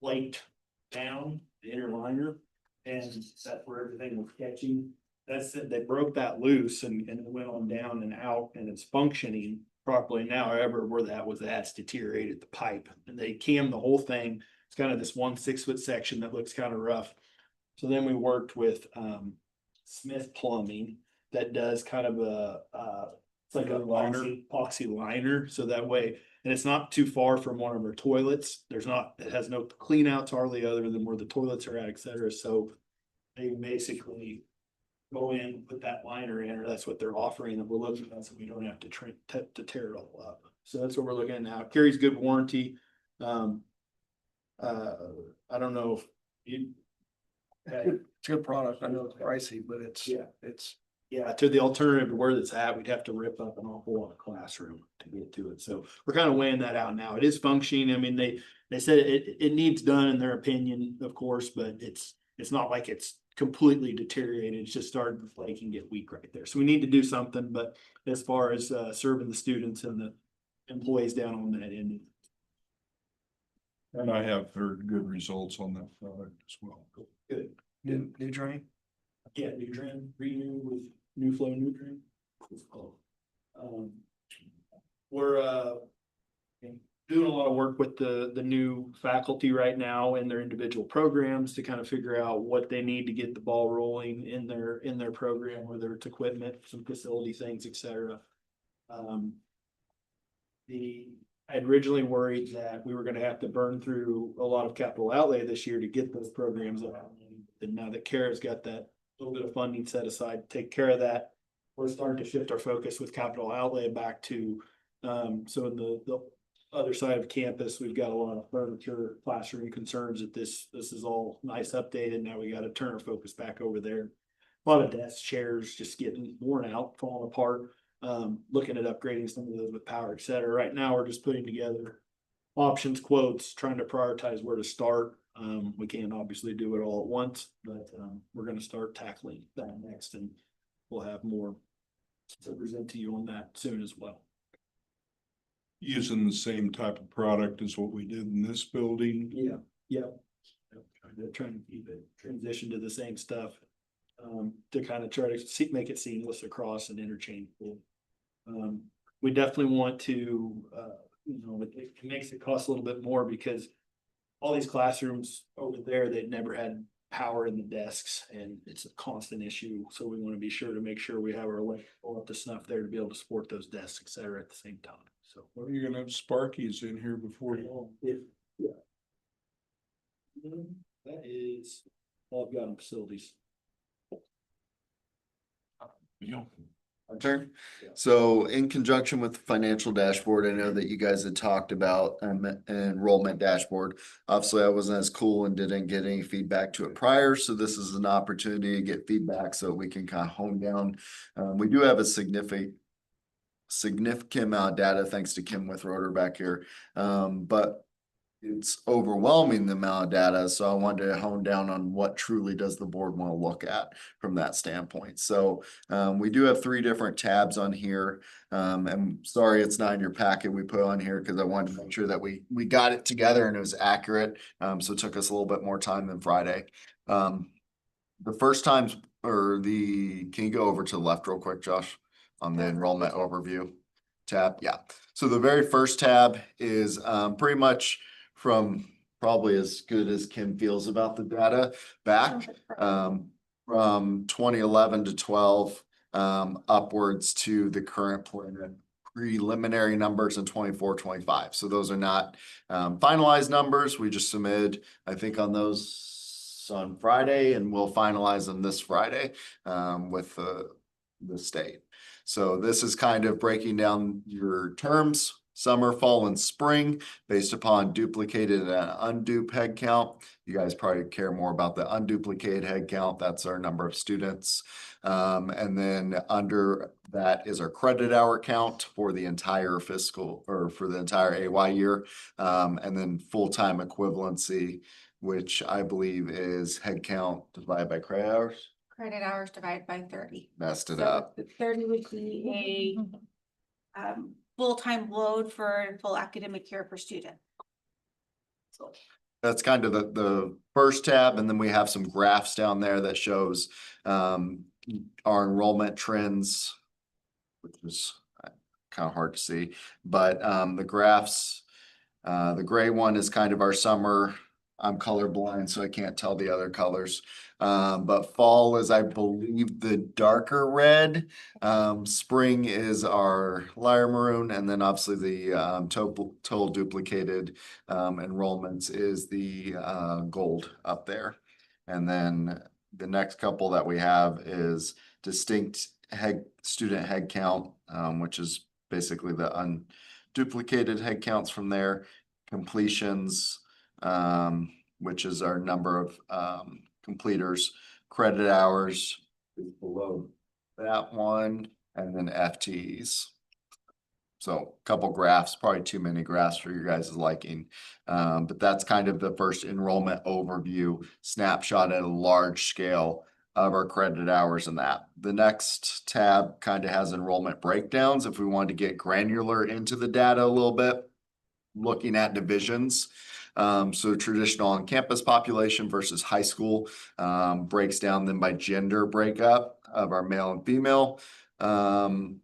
flaked down the inner liner, and that's where everything was catching. That's it, they broke that loose and it went on down and out and it's functioning properly now. However, where that was, that's deteriorated the pipe and they cammed the whole thing. It's kind of this 1 6-foot section that looks kind of rough. So then we worked with Smith Plumbing that does kind of it's like a epoxy liner. So that way, and it's not too far from one of our toilets. It has no clean outs hardly other than where the toilets are at, et cetera. So they basically go in, put that liner in, or that's what they're offering, and we're looking at, so we don't have to to tear it all up. So that's what we're looking at now. Carries good warranty. I don't know if you. It's a good product. I know it's pricey, but Yeah, to the alternative to where it's at, we'd have to rip up an awful lot of classroom to get to it. So we're kind of weighing that out now. It is functioning. I mean, they said it needs done in their opinion, of course, but it's not like it's completely deteriorated. It's just starting to flake and get weak right there. So we need to do something, but as far as serving the students and the employees down on that end. And I have heard good results on that product as well. Good. New drain. Yeah, new drain, renew with new flow, new drain. We're doing a lot of work with the new faculty right now in their individual programs to kind of figure out what they need to get the ball rolling in their program, whether it's equipment, some facility things, et cetera. I'd originally worried that we were gonna have to burn through a lot of capital outlay this year to get those programs up. And now that Kara's got that little bit of funding set aside to take care of that, we're starting to shift our focus with capital outlay back to, so in the other side of campus, we've got a lot of furniture, classroom concerns that this is all nice updated. Now we got to turn our focus back over there. A lot of desks, chairs just getting worn out, falling apart. Looking at upgrading some of those with power, et cetera. Right now, we're just putting together options, quotes, trying to prioritize where to start. We can't obviously do it all at once, but we're going to start tackling that next, and we'll have more to present to you on that soon as well. Using the same type of product as what we did in this building. Yeah. They're trying to keep it transition to the same stuff, to kind of try to make it seamless across and interchangeable. We definitely want to, it makes it cost a little bit more because all these classrooms over there, they'd never had power in the desks and it's a constant issue. So we want to be sure to make sure we have our electrical up to snuff there to be able to support those desks, et cetera, at the same time. So Well, you're gonna have Sparkies in here before you. yeah. That is all I've got on facilities. My turn. So in conjunction with the financial dashboard, I know that you guys had talked about an enrollment dashboard. Obviously, I wasn't as cool and didn't get any feedback to it prior, so this is an opportunity to get feedback so we can kind of hone down. We do have a significant amount of data, thanks to Kim with Rotor back here. But it's overwhelming the amount of data. So I wanted to hone down on what truly does the board want to look at from that standpoint. So we do have 3 different tabs on here. And sorry, it's not in your packet we put on here because I wanted to make sure that we got it together and it was accurate. So it took us a little bit more time than Friday. The first times can you go over to the left real quick, Josh, on the enrollment overview tab? Yeah. So the very first tab is pretty much from probably as good as Kim feels about the data back from 2011 to 12 upwards to the current preliminary numbers in 24-25. So those are not finalized numbers. We just submitted, I think, on those on Friday, and we'll finalize them this Friday with the state. So this is kind of breaking down your terms. summer, fall, and spring based upon duplicated and undupe head count. You guys probably care more about the unduplicated head count. That's our number of students. And then under that is our credit hour count for the entire fiscal or for the entire AY year. And then full-time equivalency, which I believe is head count divided by credit hours. Credit hours divided by 30. Messed it So up. the 30 would be a full-time load for full academic year per student. That's kind of the first tab, and then we have some graphs down there that shows our enrollment trends, which is kind of hard to see, but the graphs, the gray one is kind of our summer. I'm colorblind, so I can't tell the other colors. But fall is, I believe, the darker red. Spring is our lighter maroon, and then obviously the total duplicated enrollments is the gold up there. And then the next couple that we have is distinct student head count, which is basically the unduplicated head counts from there. Completions, which is our number of completers. Credit hours is below that one, and then FTEs. So a couple graphs, probably too many graphs for your guys' liking. But that's kind of the first enrollment overview snapshot at a large scale of our credit hours and that. The next tab kind of has enrollment breakdowns if we wanted to get granular into the data a little bit, looking at divisions. So traditional on-campus population versus high school breaks down then by gender breakup of our male and female. And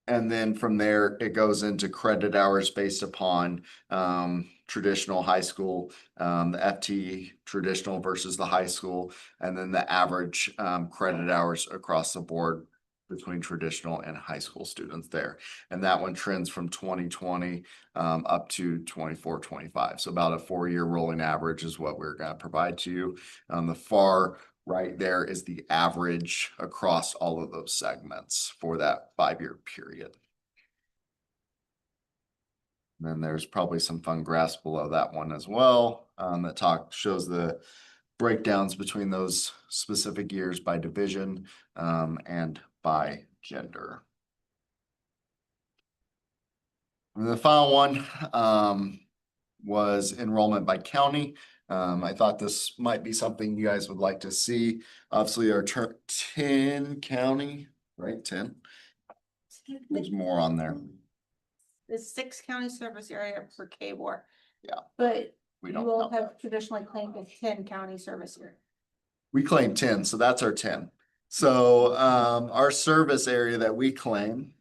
then from there, it goes into credit hours based upon traditional high school, the FT traditional versus the high school, and then the average credit hours across the board between traditional and high school students there. And that one trends from 2020 up to 24-25. So about a 4-year rolling average is what we're going to provide to you. On the far right there is the average across all of those segments for that 5-year period. And then there's probably some fun graphs below that one as well that shows the breakdowns between those specific years by division and by gender. And the final one was enrollment by county. I thought this might be something you guys would like to see. Obviously, our 10 county, right? 10. There's more on there. The 6 county service area for KBOR. Yeah. But We you don't will count have that. traditionally claimed a 10 county service area. We claim 10, so that's our 10. So our service area that we claim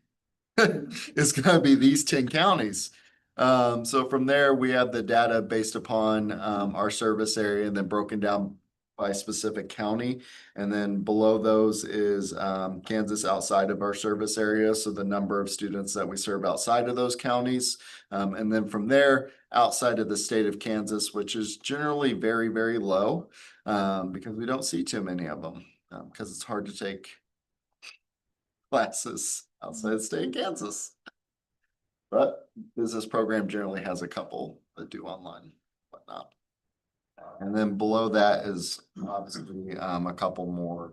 is going to be these 10 counties. So from there, we have the data based upon our service area and then broken down by specific county. And then below those is Kansas outside of our service area. So the number of students that we serve outside of those counties. And then from there, outside of the state of Kansas, which is generally very, very low because we don't see too many of them because it's hard to take classes outside the state of Kansas. But business program generally has a couple that do online, whatnot. And then below that is obviously a couple more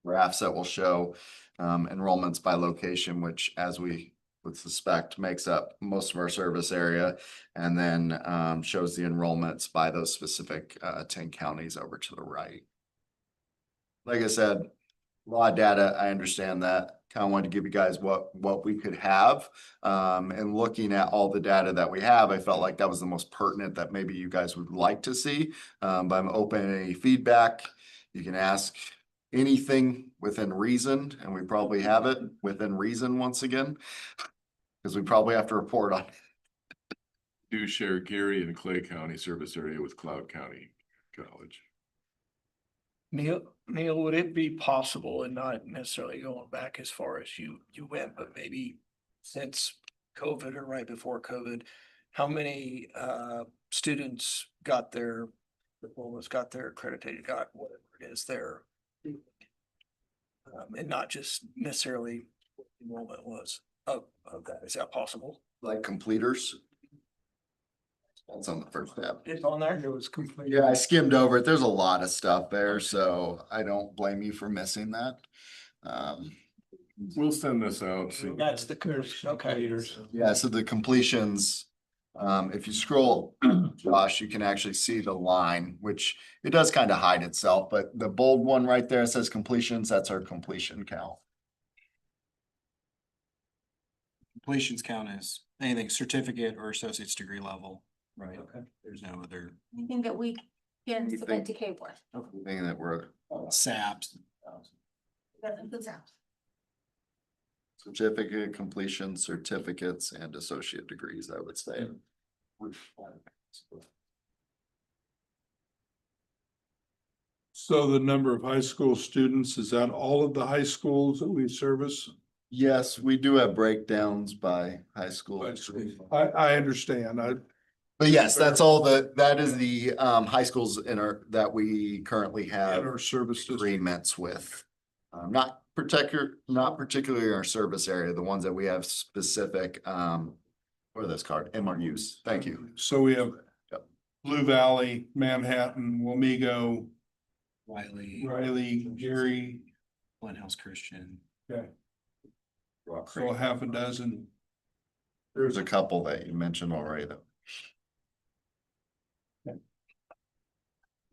graphs that will show enrollments by location, which as we would suspect makes up most of our service area, and then shows the enrollments by those specific 10 counties over to the right. Like I said, a lot of data, I understand that. Kind of wanted to give you guys what we could have. And looking at all the data that we have, I felt like that was the most pertinent that maybe you guys would like to see. But I'm open to any feedback. You can ask anything within reason, and we probably have it within reason once again, because we probably have to report on it. Do share Gary and Clay County service area with Cloud County College. Neil, would it be possible, and not necessarily going back as far as you went, but maybe since COVID or right before COVID, how many students got their diplomas, got their accredited, got whatever it is there, and not just necessarily what enrollment was? of that. Is that possible? Like completers. That's on the first tab. It's on there? It was complete. Yeah, I skimmed over it. There's a lot of stuff there, so I don't blame you for missing that. We'll send this out. See. That's the curse. Okay. Yeah, so the completions, if you scroll, Josh, you can actually see the line, which it does kind of hide itself, but the bold one right there says completions, that's our completion count. Completions count is anything certificate or associate's degree level, right? Okay. There's no other Anything that we can submit to K board. Thing that we're SAPs. That includes that. certificate, completion, certificates, and associate degrees, I would say. So the number of high school students, is that all of the high schools that we service? Yes, we do have breakdowns by high school. I understand. But yes, that's all that is the high schools in our, that we currently have our service district. agreements with. Not particularly in our service area, the ones that we have specific, what are those called? MRUs. Thank you. So we have Yep. Blue Valley, Manhattan, Wamego, Riley, Gary. Glen Hills Christian. Okay. So a half a dozen. There's a couple that you mentioned already though.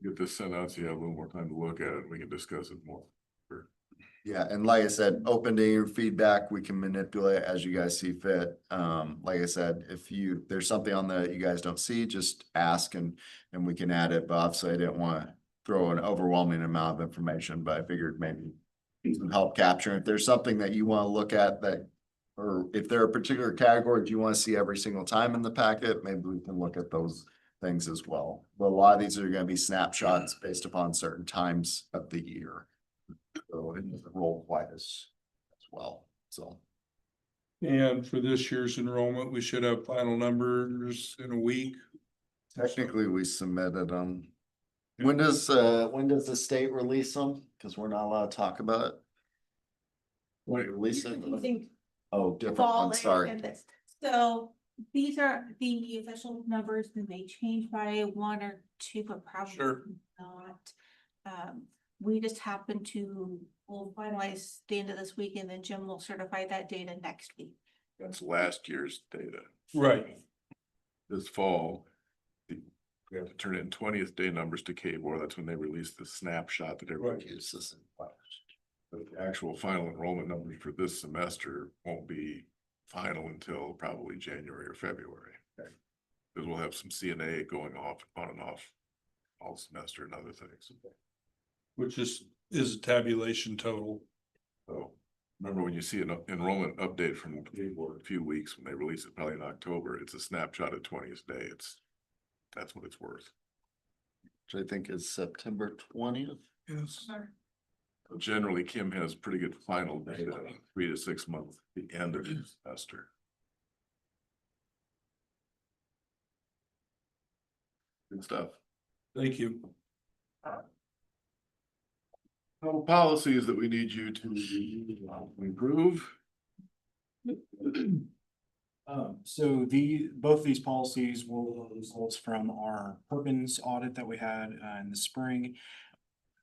Get this sent out so you have a little more time to look at it. We can discuss it more. Yeah, and like I said, open to your feedback, we can manipulate as you guys see fit. Like I said, if there's something on that you guys don't see, just ask and we can add it, but obviously I didn't want to throw an overwhelming amount of information, but I figured maybe some help capture. If there's something that you want to look at that, or if there are particular categories you want to see every single time in the packet, maybe we can look at those things as well. But a lot of these are going to be snapshots based upon certain times of the year. So it doesn't roll quite as well, so. And for this year's enrollment, we should have final numbers in a week. Technically, we submitted them. When does the state release them? Cause we're not allowed to talk about it. When it releases it? Oh, different Fall one, sorry. and this. So these are the official numbers, and they change by 1 or 2, but probably Sure. not. We just happen to, we'll finalize the end of this week, and then Jim will certify that data next week. That's last year's data. Right. This fall, we have to turn in 20th day numbers to K-Board. That's when they release the snapshot that everybody uses. The actual final enrollment numbers for this semester won't be final until probably January or February. Because we'll have some CNA going off, on and off all semester and other things. Which is a tabulation total. So remember when you see an enrollment update from K-Board in a few weeks, when they release it probably in October, it's a snapshot of 20th day. That's what it's worth. Which I think is September 20th. Yes. Generally, Kim has pretty good final data, 3 to 6 months, at the end of the semester. Good stuff. Thank you. Couple policies that we need you to improve. So both of these policies were results from our Perkins audit that we had in the spring.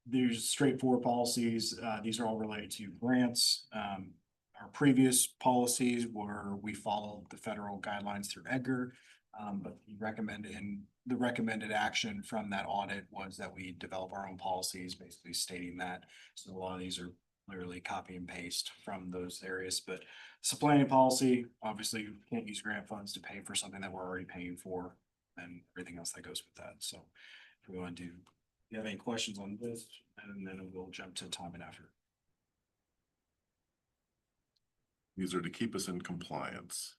There's straightforward policies. These are all related to grants. Our previous policies were we followed the federal guidelines through Edgar. But the recommended action from that audit was that we develop our own policies, basically stating that. So a lot of these are literally copy and paste from those areas, but supplying policy, obviously you can't use grant funds to pay for something that we're already paying for and everything else that goes with that. So if we want to do, if you have any questions on this, and then we'll jump to time and effort. These are to keep us in compliance.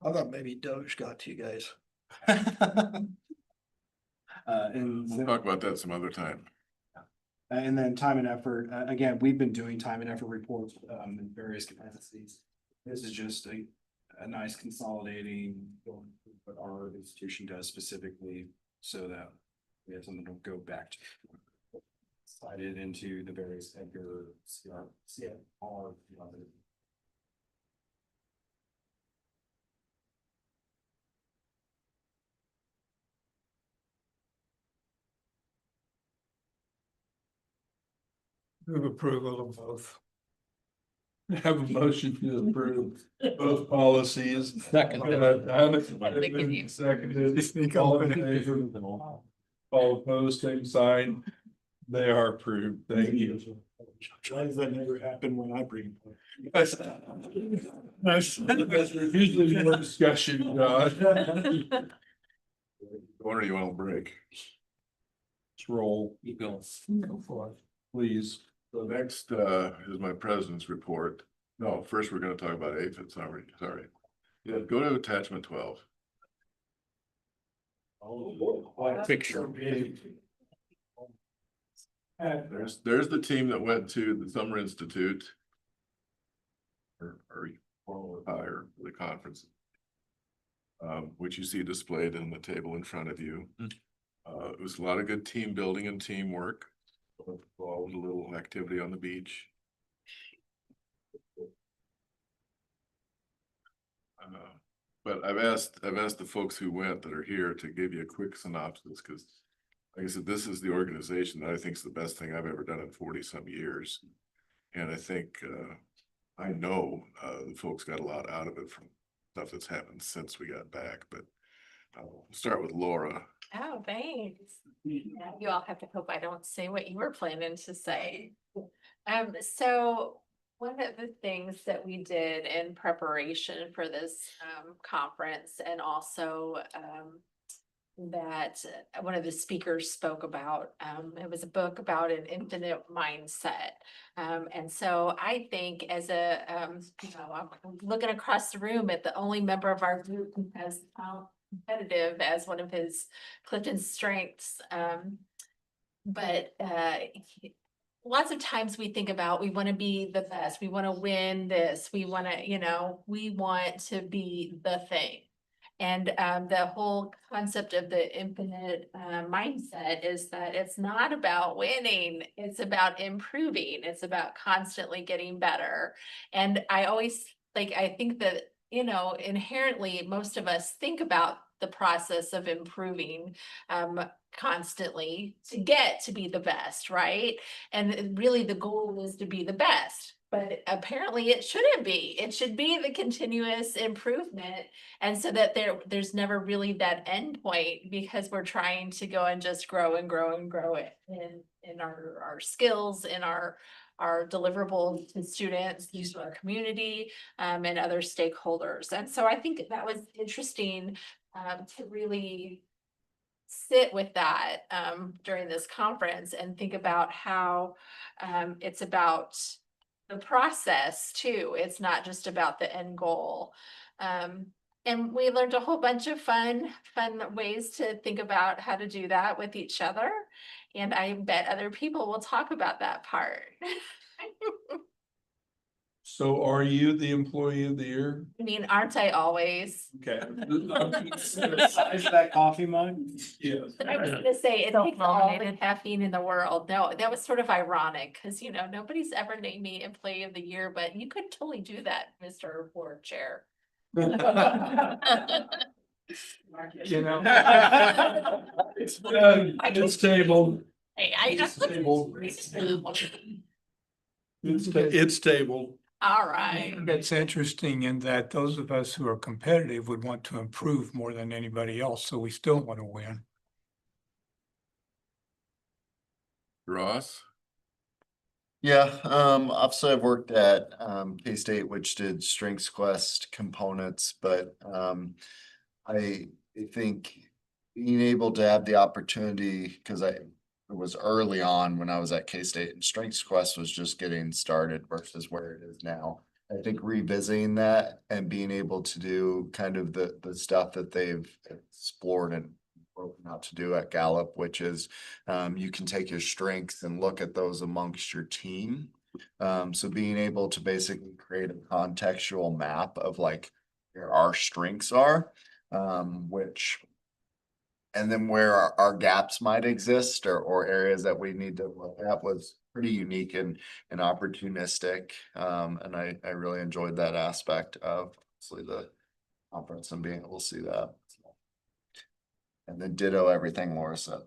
I thought maybe Doge got to you guys. We'll talk about that some other time. And then time and effort, again, we've been doing time and effort reports in various capacities. This is just a nice consolidating what our institution does specifically so that we have something to go back to. Cited into the various Edgar, CR, Move approval of both. Have a motion to approve both policies. Second. Seconded. All in favor? All opposed, same sign. They are approved. Thank you. Why does that never happen when I bring? That's usually more discussion, Josh. Or you want to break? Let's roll. Keep going. Go for it. Please. So next, is my president's report. No, first we're gonna talk about APHID, sorry. Yeah, go to attachment 12. Picture. There's the team that went to the Summer Institute. Or higher, the conference. Which you see displayed in the table in front of you. It was a lot of good team building and teamwork. All the little activity on the beach. But I've asked the folks who went that are here to give you a quick synopsis, because like I said, this is the organization that I think is the best thing I've ever done in 40-some years. And I think, I know, the folks got a lot out of it from stuff that's happened since we got back, but I'll start with Laura. Oh, thanks. Yeah, you all have to hope I don't say what you were planning to say. So one of the things that we did in preparation for this conference, and also that one of the speakers spoke about, it was a book about an infinite mindset. And so I think as a, I'm looking across the room at the only member of our group who has competitive as one of his Clifton's strengths. But lots of times we think about, we want to be the best, we want to win this, we want to, we want to be the thing. And the whole concept of the infinite mindset is that it's not about winning, it's about improving, it's about constantly getting better. And I always I think that, inherently, most of us think about the process of improving constantly to get to be the best, right? And really the goal is to be the best. But apparently it shouldn't be. It should be the continuous improvement. And so that there's never really that end point, because we're trying to go and just grow and grow and grow it in our skills, in our deliverables to students, use our community, and other stakeholders. And so I think that was interesting to really sit with that during this conference and think about how it's about the process too. It's not just about the end goal. And we learned a whole bunch of fun ways to think about how to do that with each other. And I bet other people will talk about that part. So are you the employee of the year? I mean, aren't I always? Okay. Is that coffee mug? Yes. But I was gonna say, it takes all the caffeine in the world. No, that was sort of ironic, because nobody's ever named me employee of the year, but you could totally do that, Mr. Board Chair. It's tabled. Hey, I just. It's tabled. All right. It's interesting in that those of us who are competitive would want to improve more than anybody else, so we still want to win. Ross? Yeah, obviously I've worked at K-State, which did Strengths Quest components, but I think being able to have the opportunity, because it was early on when I was at K-State, and Strengths Quest was just getting started versus where it is now. I think revisiting that and being able to do kind of the stuff that they've explored and broken out to do at Gallup, which is you can take your strengths and look at those amongst your team. So being able to basically create a contextual map of like where our strengths are, and then where our gaps might exist, or areas that we need to look at, was pretty unique and opportunistic. And I really enjoyed that aspect of obviously the conference and being able to see that. And then ditto everything Laura said.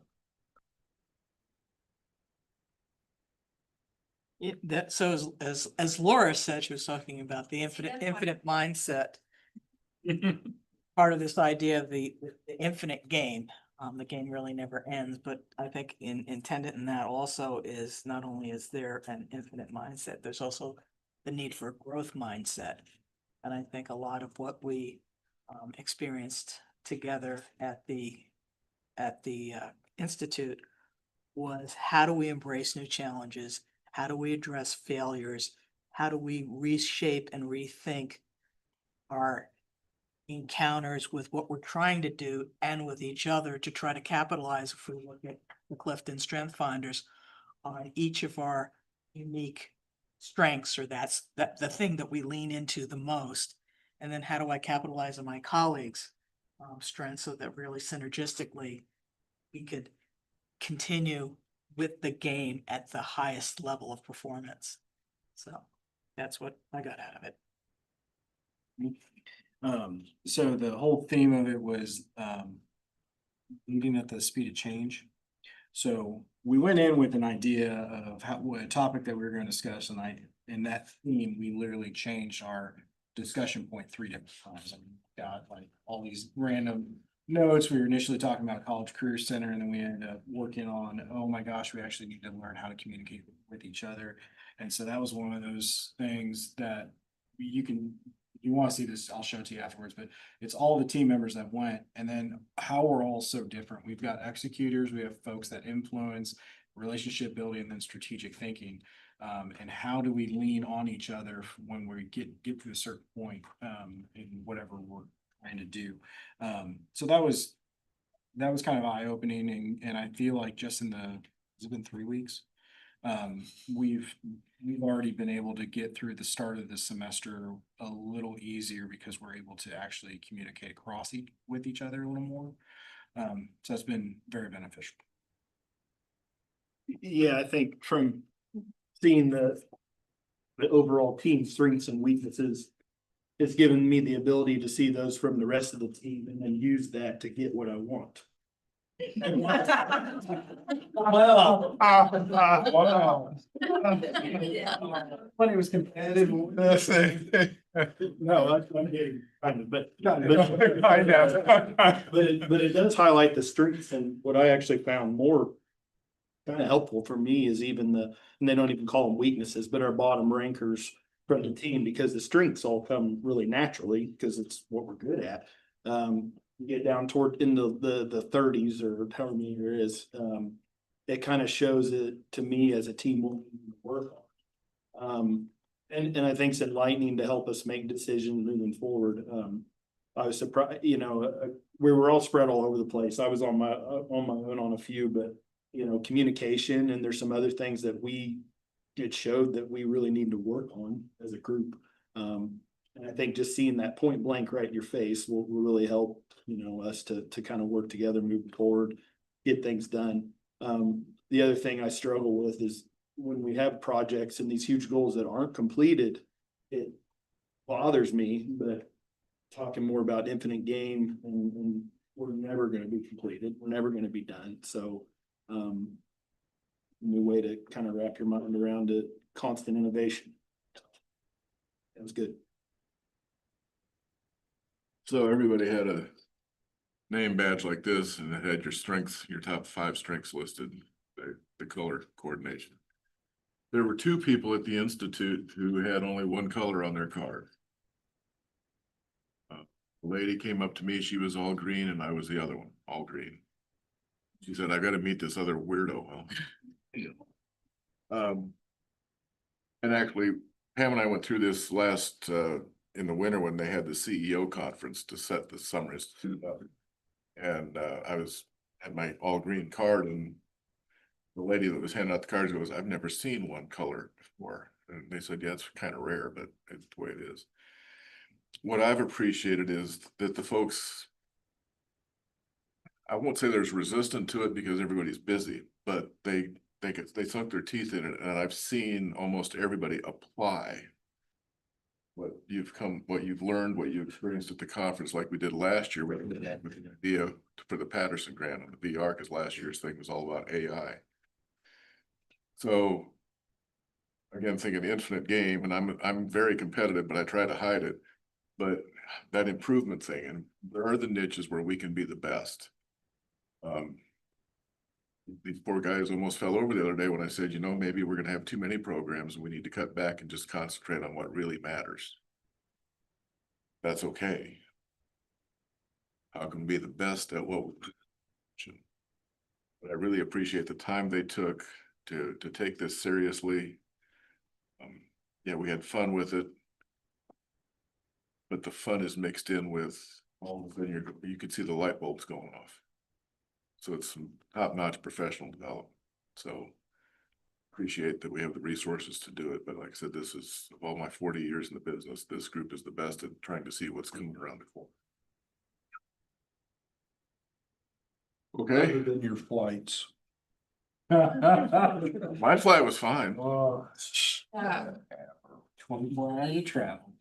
So as Laura said, she was talking about the infinite mindset. Part of this idea of the infinite game, the game really never ends, but I think intended in that also is not only is there an infinite mindset, there's also the need for a growth mindset. And I think a lot of what we experienced together at the Institute was how do we embrace new challenges? How do we address failures? How do we reshape and rethink our encounters with what we're trying to do and with each other to try to capitalize, if we look at the Clifton Strength Finders, on each of our unique strengths, or that's the thing that we lean into the most. And then how do I capitalize on my colleagues' strengths so that really synergistically we could continue with the game at the highest level of performance. So that's what I got out of it. So the whole theme of it was, leading at the speed of change. So we went in with an idea of what a topic that we were going to discuss, and in that theme, we literally changed our discussion point 3 different times. I mean, got like all these random notes. We were initially talking about College Career Center, and then we ended up working on, oh my gosh, we actually need to learn how to communicate with each other. And so that was one of those things that if you want to see this, I'll show it to you afterwards, but it's all the team members that went, and then how we're all so different. We've got executors, we have folks that influence relationship building, and then strategic thinking. And how do we lean on each other when we get to a certain point in whatever we're trying to do. So that was kind of eye-opening, and I feel like just has it been 3 weeks? We've already been able to get through the start of the semester a little easier because we're able to actually communicate across with each other a little more. So that's been very beneficial. Yeah, I think from seeing the overall team strengths and weaknesses, it's given me the ability to see those from the rest of the team and then use that to get what I want. Wow. When it was competitive. No, I'm getting kind of, but it does highlight the strengths, and what I actually found more kind of helpful for me is even and they don't even call them weaknesses, but our bottom rankers from the team, because the strengths all come really naturally because it's what we're good at. You get down toward in the 30s or however many there is, it kind of shows it to me as a team what we need to work on. And I think it's enlightening to help us make decisions moving forward. I was surprised, we were all spread all over the place. I was on my own on a few, but communication, and there's some other things that it showed that we really need to work on as a group. And I think just seeing that point blank right in your face will really help, us to kind of work together, moving forward, get things done. The other thing I struggle with is when we have projects and these huge goals that aren't completed, it bothers me, but talking more about infinite game and we're never going to be completed. We're never going to be done. So, new way to kind of wrap your mind around it, constant innovation. That was good. So everybody had a name badge like this, and it had your strengths, your top 5 strengths listed, the color coordination. There were 2 people at the Institute who had only one color on their card. A lady came up to me, she was all green, and I was the other one, all green. She said, I got to meet this other weirdo. And actually, Pam and I went through this last in the winter when they had the CEO conference to set the Summer Institute up. And I had my all green card, and the lady that was handing out the cards goes, I've never seen one color before. And they said, yeah, it's kind of rare, but it's the way it is. What I've appreciated is that the folks, I won't say there's resistant to it because everybody's busy, but they sunk their teeth in it, and I've seen almost everybody apply what you've learned, what you experienced at the conference, like we did last year with the idea for the Patterson grant and the VR, because last year's thing was all about AI. So again, think of the infinite game, and I'm very competitive, but I try to hide it. But that improvement thing, and there are the niches where we can be the best. These poor guys almost fell over the other day when I said, you know, maybe we're gonna have too many programs and we need to cut back and just concentrate on what really matters. That's okay. How can we be the best at what we do? But I really appreciate the time they took to take this seriously. Yeah, we had fun with it. But the fun is mixed in with all of the, you could see the light bulbs going off. So it's some top-notch professional development. So appreciate that we have the resources to do it. But like I said, this is, of all my 40 years in the business, this group is the best at trying to see what's coming around the corner. Okay. Other than your flights. My flight was fine. 24 hours of travel.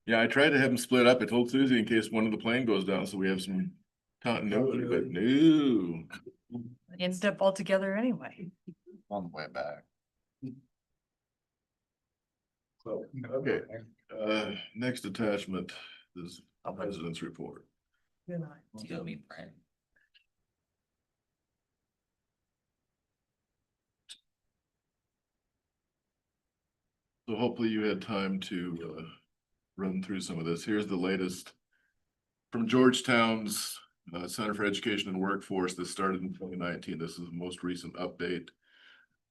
Yeah, I tried to have them split up. I told Susie in case one of the plane goes down, so we have some continuity, but no. They ended up all together anyway. On the way back. So, okay, next attachment is a president's report. Do me, Brent. So hopefully you had time to run through some of this. Here's the latest from Georgetown's Center for Education and Workforce. This started in 2019. This is the most recent update.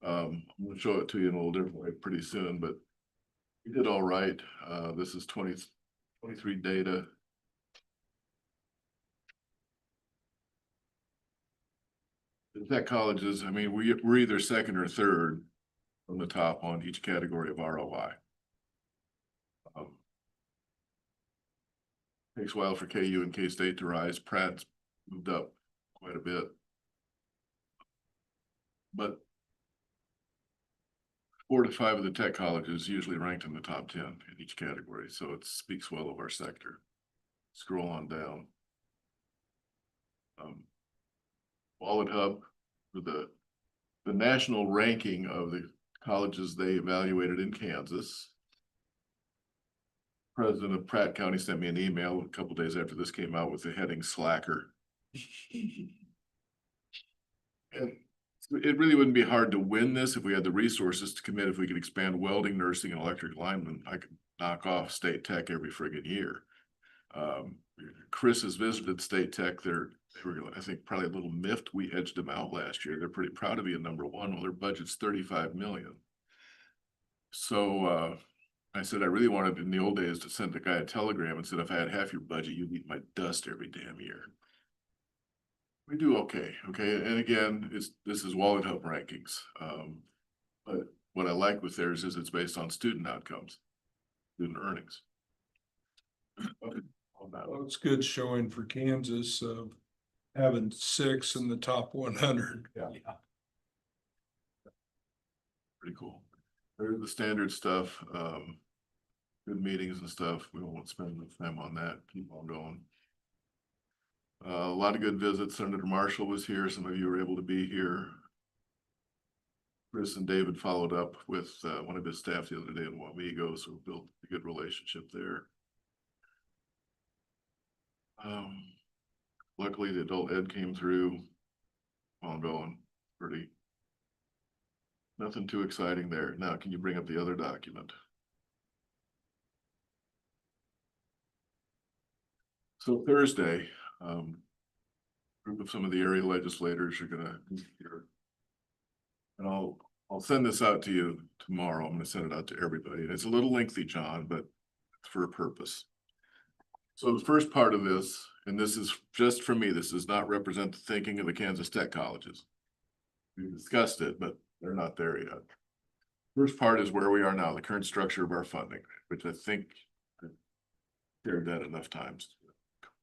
I'm gonna show it to you in a little different way pretty soon, but we did all right. This is 2023 data. The tech colleges, I mean, we're either second or third from the top on each category of ROI. Takes a while for KU and K-State to rise. Pratt's moved up quite a bit. But 4 to 5 of the tech colleges usually ranked in the top 10 in each category. So it speaks well of our sector. Scroll on down. Wallet Hub, for the national ranking of the colleges they evaluated in Kansas. President of Pratt County sent me an email a couple days after this came out with the heading slacker. And it really wouldn't be hard to win this if we had the resources to commit. If we could expand welding, nursing, and electric linemen, I could knock off state tech every friggin' year. Chris has visited state tech. They were, I think, probably a little miffed. We edged them out last year. They're pretty proud to be a number one. Well, their budget's 35 million. So I said, I really wanted in the old days to send the guy a telegram and said, if I had half your budget, you'd eat my dust every damn year. We do okay. And again, this is Wallet Hub rankings. But what I like with theirs is it's based on student outcomes, student earnings. Well, it's good showing for Kansas of having 6 in the top 100. Yeah. Pretty cool. There's the standard stuff, good meetings and stuff. We won't spend enough time on that. Keep on going. A lot of good visits. Senator Marshall was here. Some of you were able to be here. Chris and David followed up with one of his staff the other day in Wamego, so we built a good relationship there. Luckily, the adult ed came through. Ongoing, pretty. Nothing too exciting there. Now, can you bring up the other document? So Thursday, group of some of the area legislators are gonna meet here. And I'll send this out to you tomorrow. I'm gonna send it out to everybody. And it's a little lengthy, John, but it's for a purpose. So the first part of this, and this is just for me, this does not represent the thinking of the Kansas Tech colleges. We discussed it, but they're not there yet. First part is where we are now, the current structure of our funding, which I think I've shared that enough times.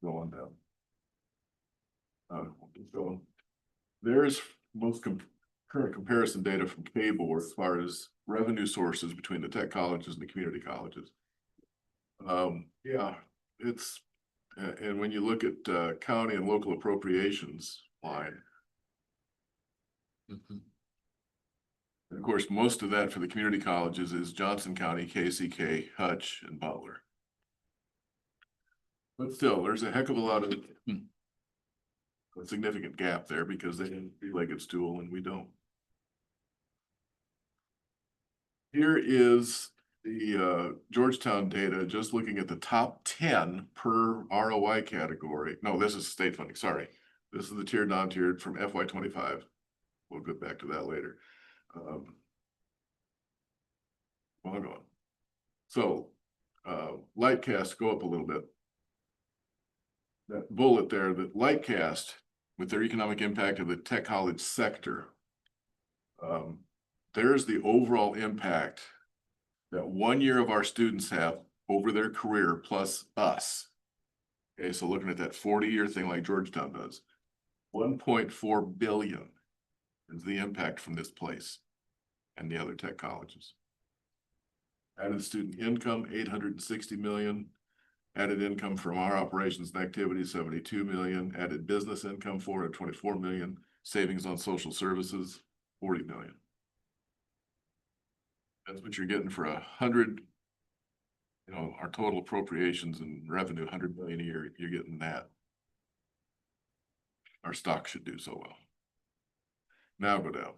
Go on down. There's most current comparison data from cable as far as revenue sources between the tech colleges and the community colleges. Yeah, it's, and when you look at county and local appropriations line, And of course, most of that for the community colleges is Johnson County, KCK, Hutch, and Butler. But still, there's a heck of a lot of a significant gap there because they have a three-legged stool and we don't. Here is the Georgetown data, just looking at the top 10 per ROI category. No, this is state funding, sorry. This is the tiered, non-tiered from FY25. We'll get back to that later. Well, I'm going. So, Lightcast, go up a little bit. That bullet there, that Lightcast, with their economic impact of the tech college sector, there's the overall impact that 1 year of our students have over their career plus us. Okay, so looking at that 40-year thing like Georgetown does, 1.4 billion is the impact from this place and the other tech colleges. Added student income, 860 million. Added income from our operations and activities, 72 million. Added business income, 424 million. Savings on social services, 40 million. That's what you're getting for 100, you know, our total appropriations and revenue, 100 million a year, you're getting that. Our stock should do so well. Now go down.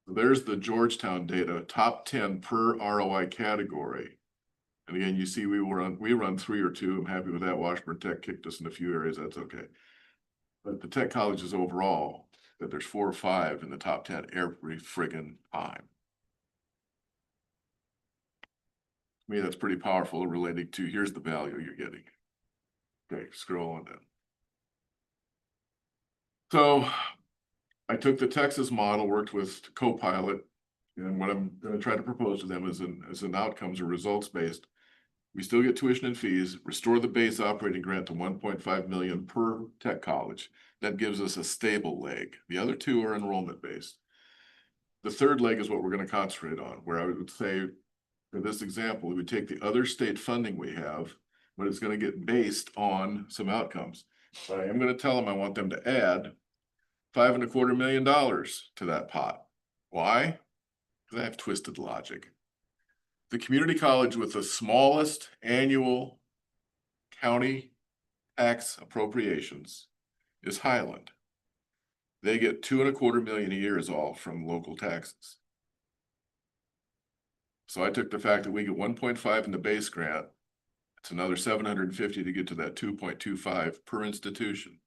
So there's the Georgetown data, top 10 per ROI category. And again, you see we run 3 or 2. I'm happy with that. Washburn Tech kicked us in a few areas. That's okay. But the tech colleges overall, that there's 4 or 5 in the top 10 every friggin' time. To me, that's pretty powerful relating to here's the value you're getting. Okay, scroll on down. So I took the Texas model, worked with Copilot, and what I'm going to try to propose to them is an outcomes or results based. We still get tuition and fees, restore the base operating grant to 1.5 million per tech college. That gives us a stable leg. The other 2 are enrollment based. The third leg is what we're going to concentrate on, where I would say, for this example, we would take the other state funding we have, but it's going to get based on some outcomes. But I am going to tell them I want them to add $5.25 million to that pot. Why? Because I have twisted logic. The community college with the smallest annual county tax appropriations is Highland. They get $2.25 million a year is all from local taxes. So I took the fact that we get 1.5 in the base grant. It's another 750 to get to that 2.25 per institution.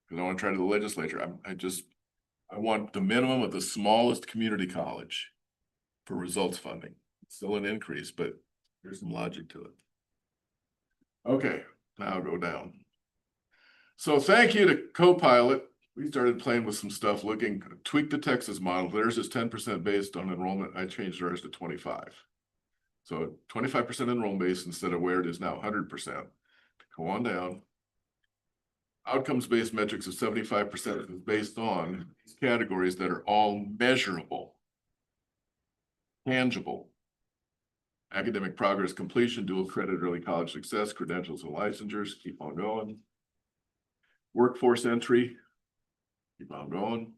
Because I want to try to the legislature. I want the minimum of the smallest community college for results funding. It's still an increase, but there's some logic to it. Okay, now I'll go down. So thank you to Copilot. We started playing with some stuff, tweak the Texas model. Theirs is 10% based on enrollment. I changed ours to 25. So 25% enrollment based instead of where it is now 100%. Go on down. Outcomes-based metrics of 75% is based on these categories that are all measurable, tangible. Academic progress completion, dual credit, early college success, credentials and licensures, keep on going. Workforce entry, keep on going.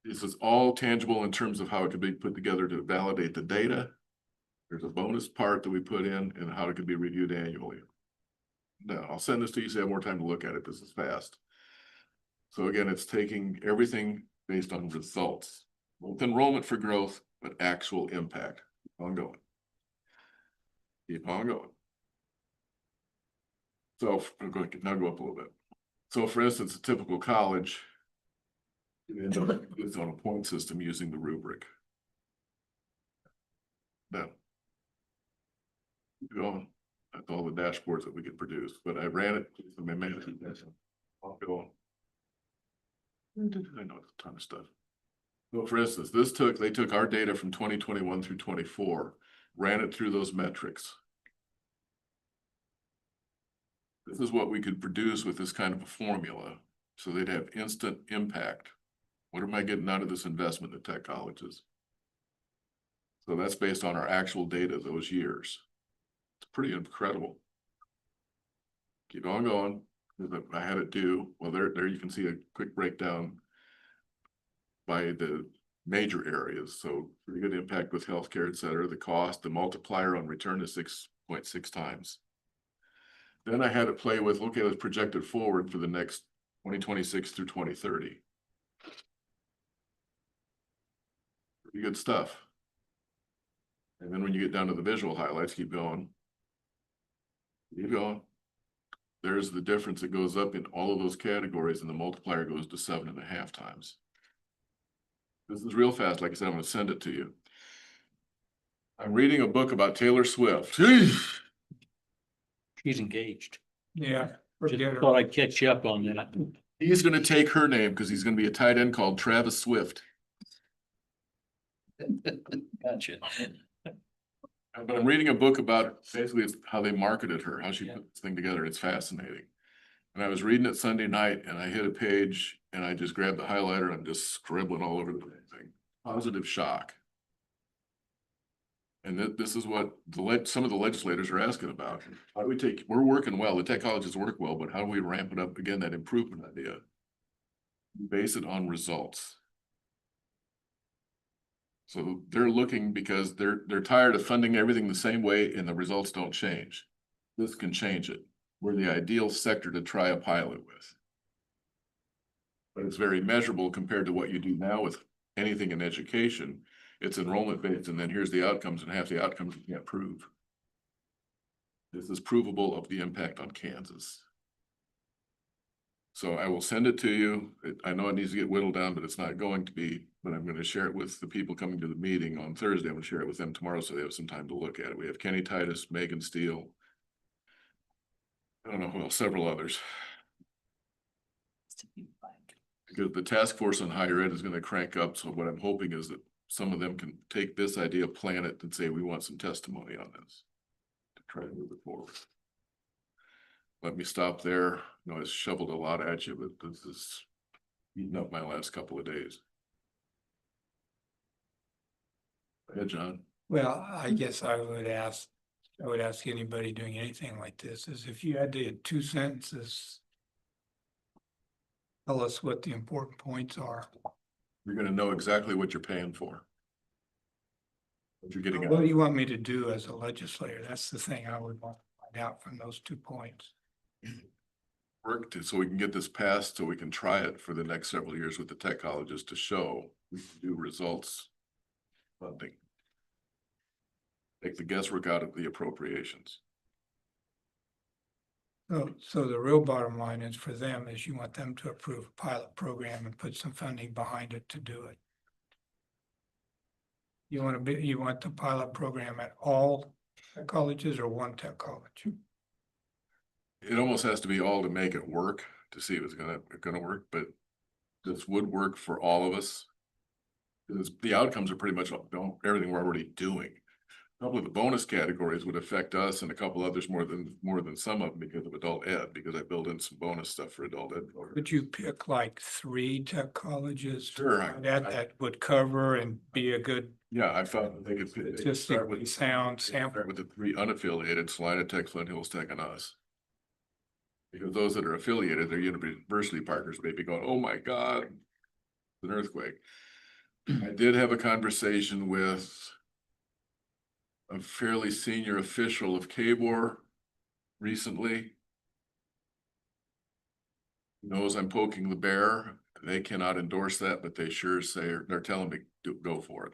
This is all tangible in terms of how it could be put together to validate the data. There's a bonus part that we put in and how it could be reviewed annually. Now, I'll send this to you so you have more time to look at it. This is fast. So again, it's taking everything based on results, both enrollment for growth, but actual impact. Keep on going. Keep on going. So I'm going to now go up a little bit. So for instance, a typical college is on a point system using the rubric. Now, keep going. That's all the dashboards that we could produce, but I ran it. I'll go on. I know it's a ton of stuff. So for instance, they took our data from 2021 through 24, ran it through those metrics. This is what we could produce with this kind of a formula. So they'd have instant impact. What am I getting out of this investment in tech colleges? So that's based on our actual data those years. It's pretty incredible. Keep on going. I had it due. Well, there you can see a quick breakdown. by the major areas, so pretty good impact with healthcare, et cetera. The cost, the multiplier on return is 6.6 times. Then I had to play with, okay, let's project it forward for the next 2026 through 2030. Pretty good stuff. And then when you get down to the visual highlights, keep going. Keep going. There's the difference. It goes up in all of those categories and the multiplier goes to 7.5 times. This is real fast. Like I said, I'm going to send it to you. I'm reading a book about Taylor Swift. She's engaged. Yeah. Just forget her. thought I'd catch you up on that. He's going to take her name because he's going to be a tight end called Travis Swift. Gotcha. But I'm reading a book about basically it's how they marketed her, how she put this thing together. It's fascinating. And I was reading it Sunday night and I hit a page and I just grabbed the highlighter and I'm just scribbling all over the thing. Positive shock. And this is what some of the legislators are asking about. How do we we're working well, the technologies work well, but how do we ramp it up again, that improvement idea? Base it on results. So they're looking because they're tired of funding everything the same way and the results don't change. This can change it. We're the ideal sector to try a pilot with. But it's very measurable compared to what you do now with anything in education. It's enrollment based and then here's the outcomes and half the outcomes you can't prove. This is provable of the impact on Kansas. So I will send it to you. I know it needs to get whittled down, but it's not going to be, but I'm going to share it with the people coming to the meeting on Thursday. I'm going to share it with them tomorrow so they have some time to look at it. We have Kenny Titus, Megan Steele. I don't know who else, several others. Because the task force on higher ed is going to crank up. So what I'm hoping is that some of them can take this idea, plan it and say, we want some testimony on this to try to move it forward. Let me stop there. I know I shoveled a lot at you, but this is eating up my last couple of days. Go ahead, John. Well, I guess I would ask anybody doing anything like this is if you had to hit 2 sentences, tell us what the important points are. You're going to know exactly what you're paying for. What you're getting What out. do you want me to do as a legislator? That's the thing I would want to find out from those 2 points. Work to, so we can get this passed, so we can try it for the next several years with the tech colleges to show we can do results funding. Take the guesswork out of the appropriations. So the real bottom line is for them is you want them to approve a pilot program and put some funding behind it to do it. You want the pilot program at all tech colleges or one tech college? It almost has to be all to make it work, to see if it's gonna work, but this would work for all of us. Because the outcomes are pretty much everything we're already doing. A couple of the bonus categories would affect us and a couple others more than some of them because of adult ed, because I build in some bonus stuff for adult ed. Would you pick like 3 tech colleges? Sure. That would cover and be a good. Yeah, I thought they could start with sound sample. with the 3 unaffiliated, Salina Tech, Flint Hills Tech, and us. Because those that are affiliated, their university partners may be going, oh my God, an earthquake. I did have a conversation with a fairly senior official of KBOR recently. He knows I'm poking the bear. They cannot endorse that, but they sure say, they're telling me to go for it.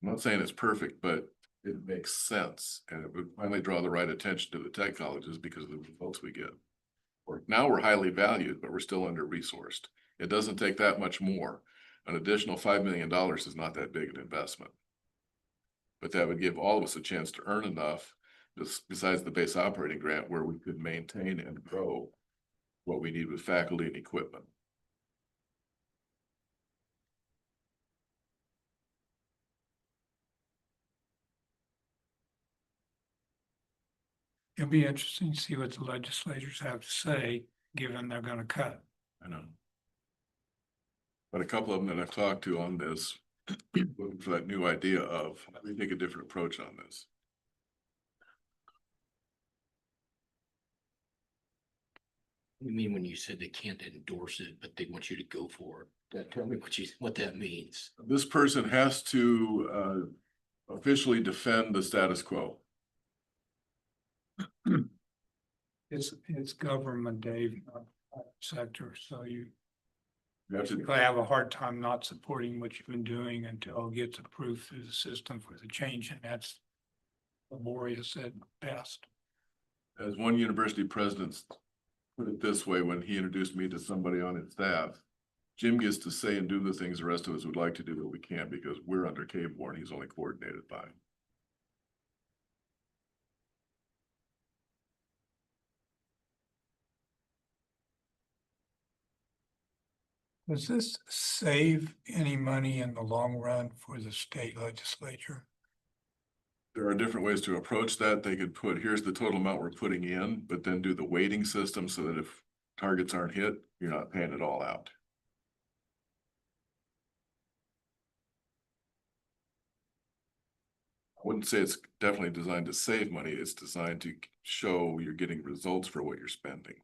I'm not saying it's perfect, but it makes sense. And it would finally draw the right attention to the tech colleges because of the results we get. Now we're highly valued, but we're still under-resourced. It doesn't take that much more. An additional $5 million is not that big an investment. But that would give all of us a chance to earn enough, besides the base operating grant, where we could maintain and grow what we need with faculty and equipment. It'll be interesting to see what the legislators have to say, given they're gonna cut. I know. But a couple of them that I've talked to on this, looking for that new idea of, how do we take a different approach on this? You mean when you said they can't endorse it, but they want you to go for it? Tell me what that means. This person has to officially defend the status quo. It's government, Dave, not private sector, so you You have to, I have a hard time not supporting what you've been doing until it gets approved through the system for the change, and that's laborious at best. as one university president put it this way, when he introduced me to somebody on his staff, Jim gets to say and do the things the rest of us would like to do, but we can't because we're under K-Board and he's only coordinated by him. Does this save any money in the long run for the state legislature? There are different ways to approach that. They could put, here's the total amount we're putting in, but then do the weighting system so that if targets aren't hit, you're not paying it all out. I wouldn't say it's definitely designed to save money. It's designed to show you're getting results for what you're spending.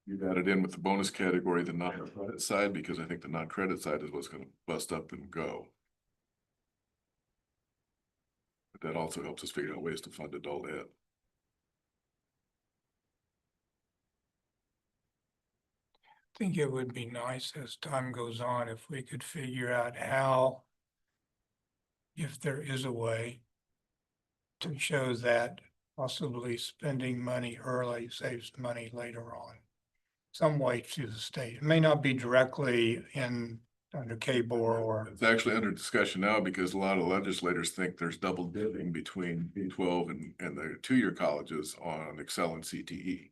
You've added in with the bonus category, the non-credit side, because I think the non-credit side is what's gonna bust up and go. But that also helps us figure out ways to fund adult ed. I think it would be nice as time goes on if we could figure out how, if there is a way to show that possibly spending money early saves money later on. Some way to the state. It may not be directly in under K-Board or. It's actually under discussion now because a lot of legislators think there's double dipping between B12 and the two-year colleges on Excel and CTE.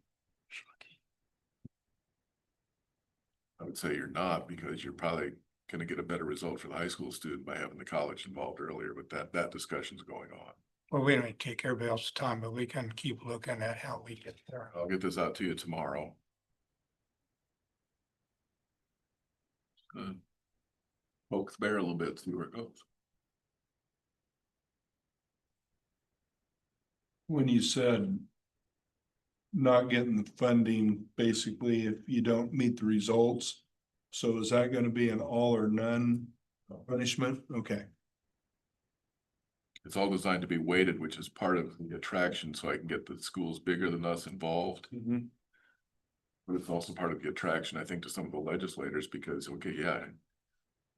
I would say you're not, because you're probably gonna get a better result for the high school student by having the college involved earlier, but that discussion's going on. Well, we don't take everybody else's time, but we can keep looking at how we get there. I'll get this out to you tomorrow. Poke the bear a little bit, see where it goes. When you said not getting the funding, basically, if you don't meet the results, so is that gonna be an all or none punishment? Okay. It's all designed to be weighted, which is part of the attraction, so I can get the schools bigger than us involved. But it's also part of the attraction, I think, to some of the legislators, because, okay, yeah.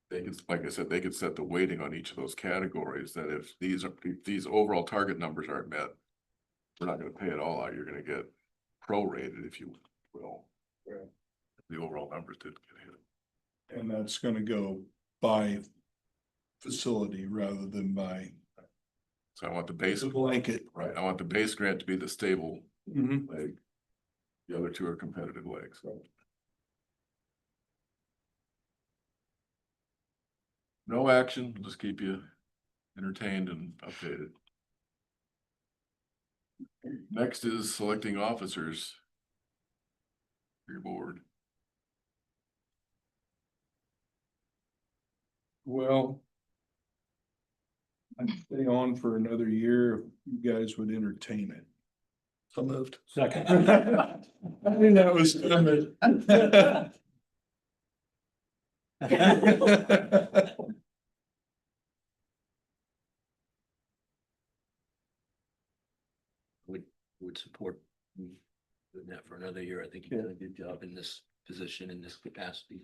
They could, like I said, they could set the weighting on each of those categories, that if these overall target numbers aren't met, we're not gonna pay it all out, you're gonna get prorated, if you will. The overall numbers didn't get hit. And that's gonna go by facility rather than by. So I want the base. Blanket. Right, I want the base grant to be the stable Mhm. leg. The other two are competitive legs. No action, just keep you entertained and updated. Next is selecting officers for your board. Well. I'd stay on for another year if you guys would entertain it. So moved. Second. I think that was coming. Would support doing that for another year. I think you've done a good job in this position, in this capacity.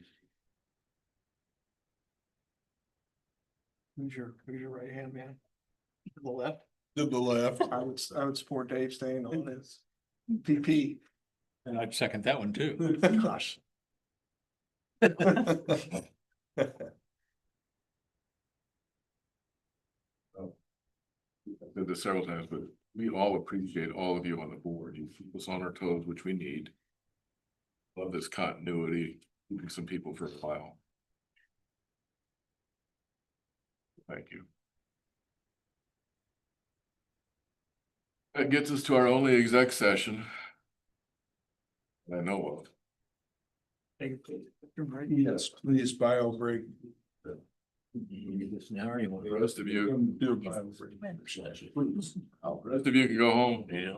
Who's your right hand man? To the left? To the left. I would support Dave staying on this VP. And I'd second that one too. Gosh. I've said this several times, but we all appreciate all of you on the board. You keep us on our toes, which we need. Love this continuity, keeping some people for a while. Thank you. That gets us to our only exec session that I know of. Yes, please bio break. Now, or you want? The rest of you can go home. Yeah.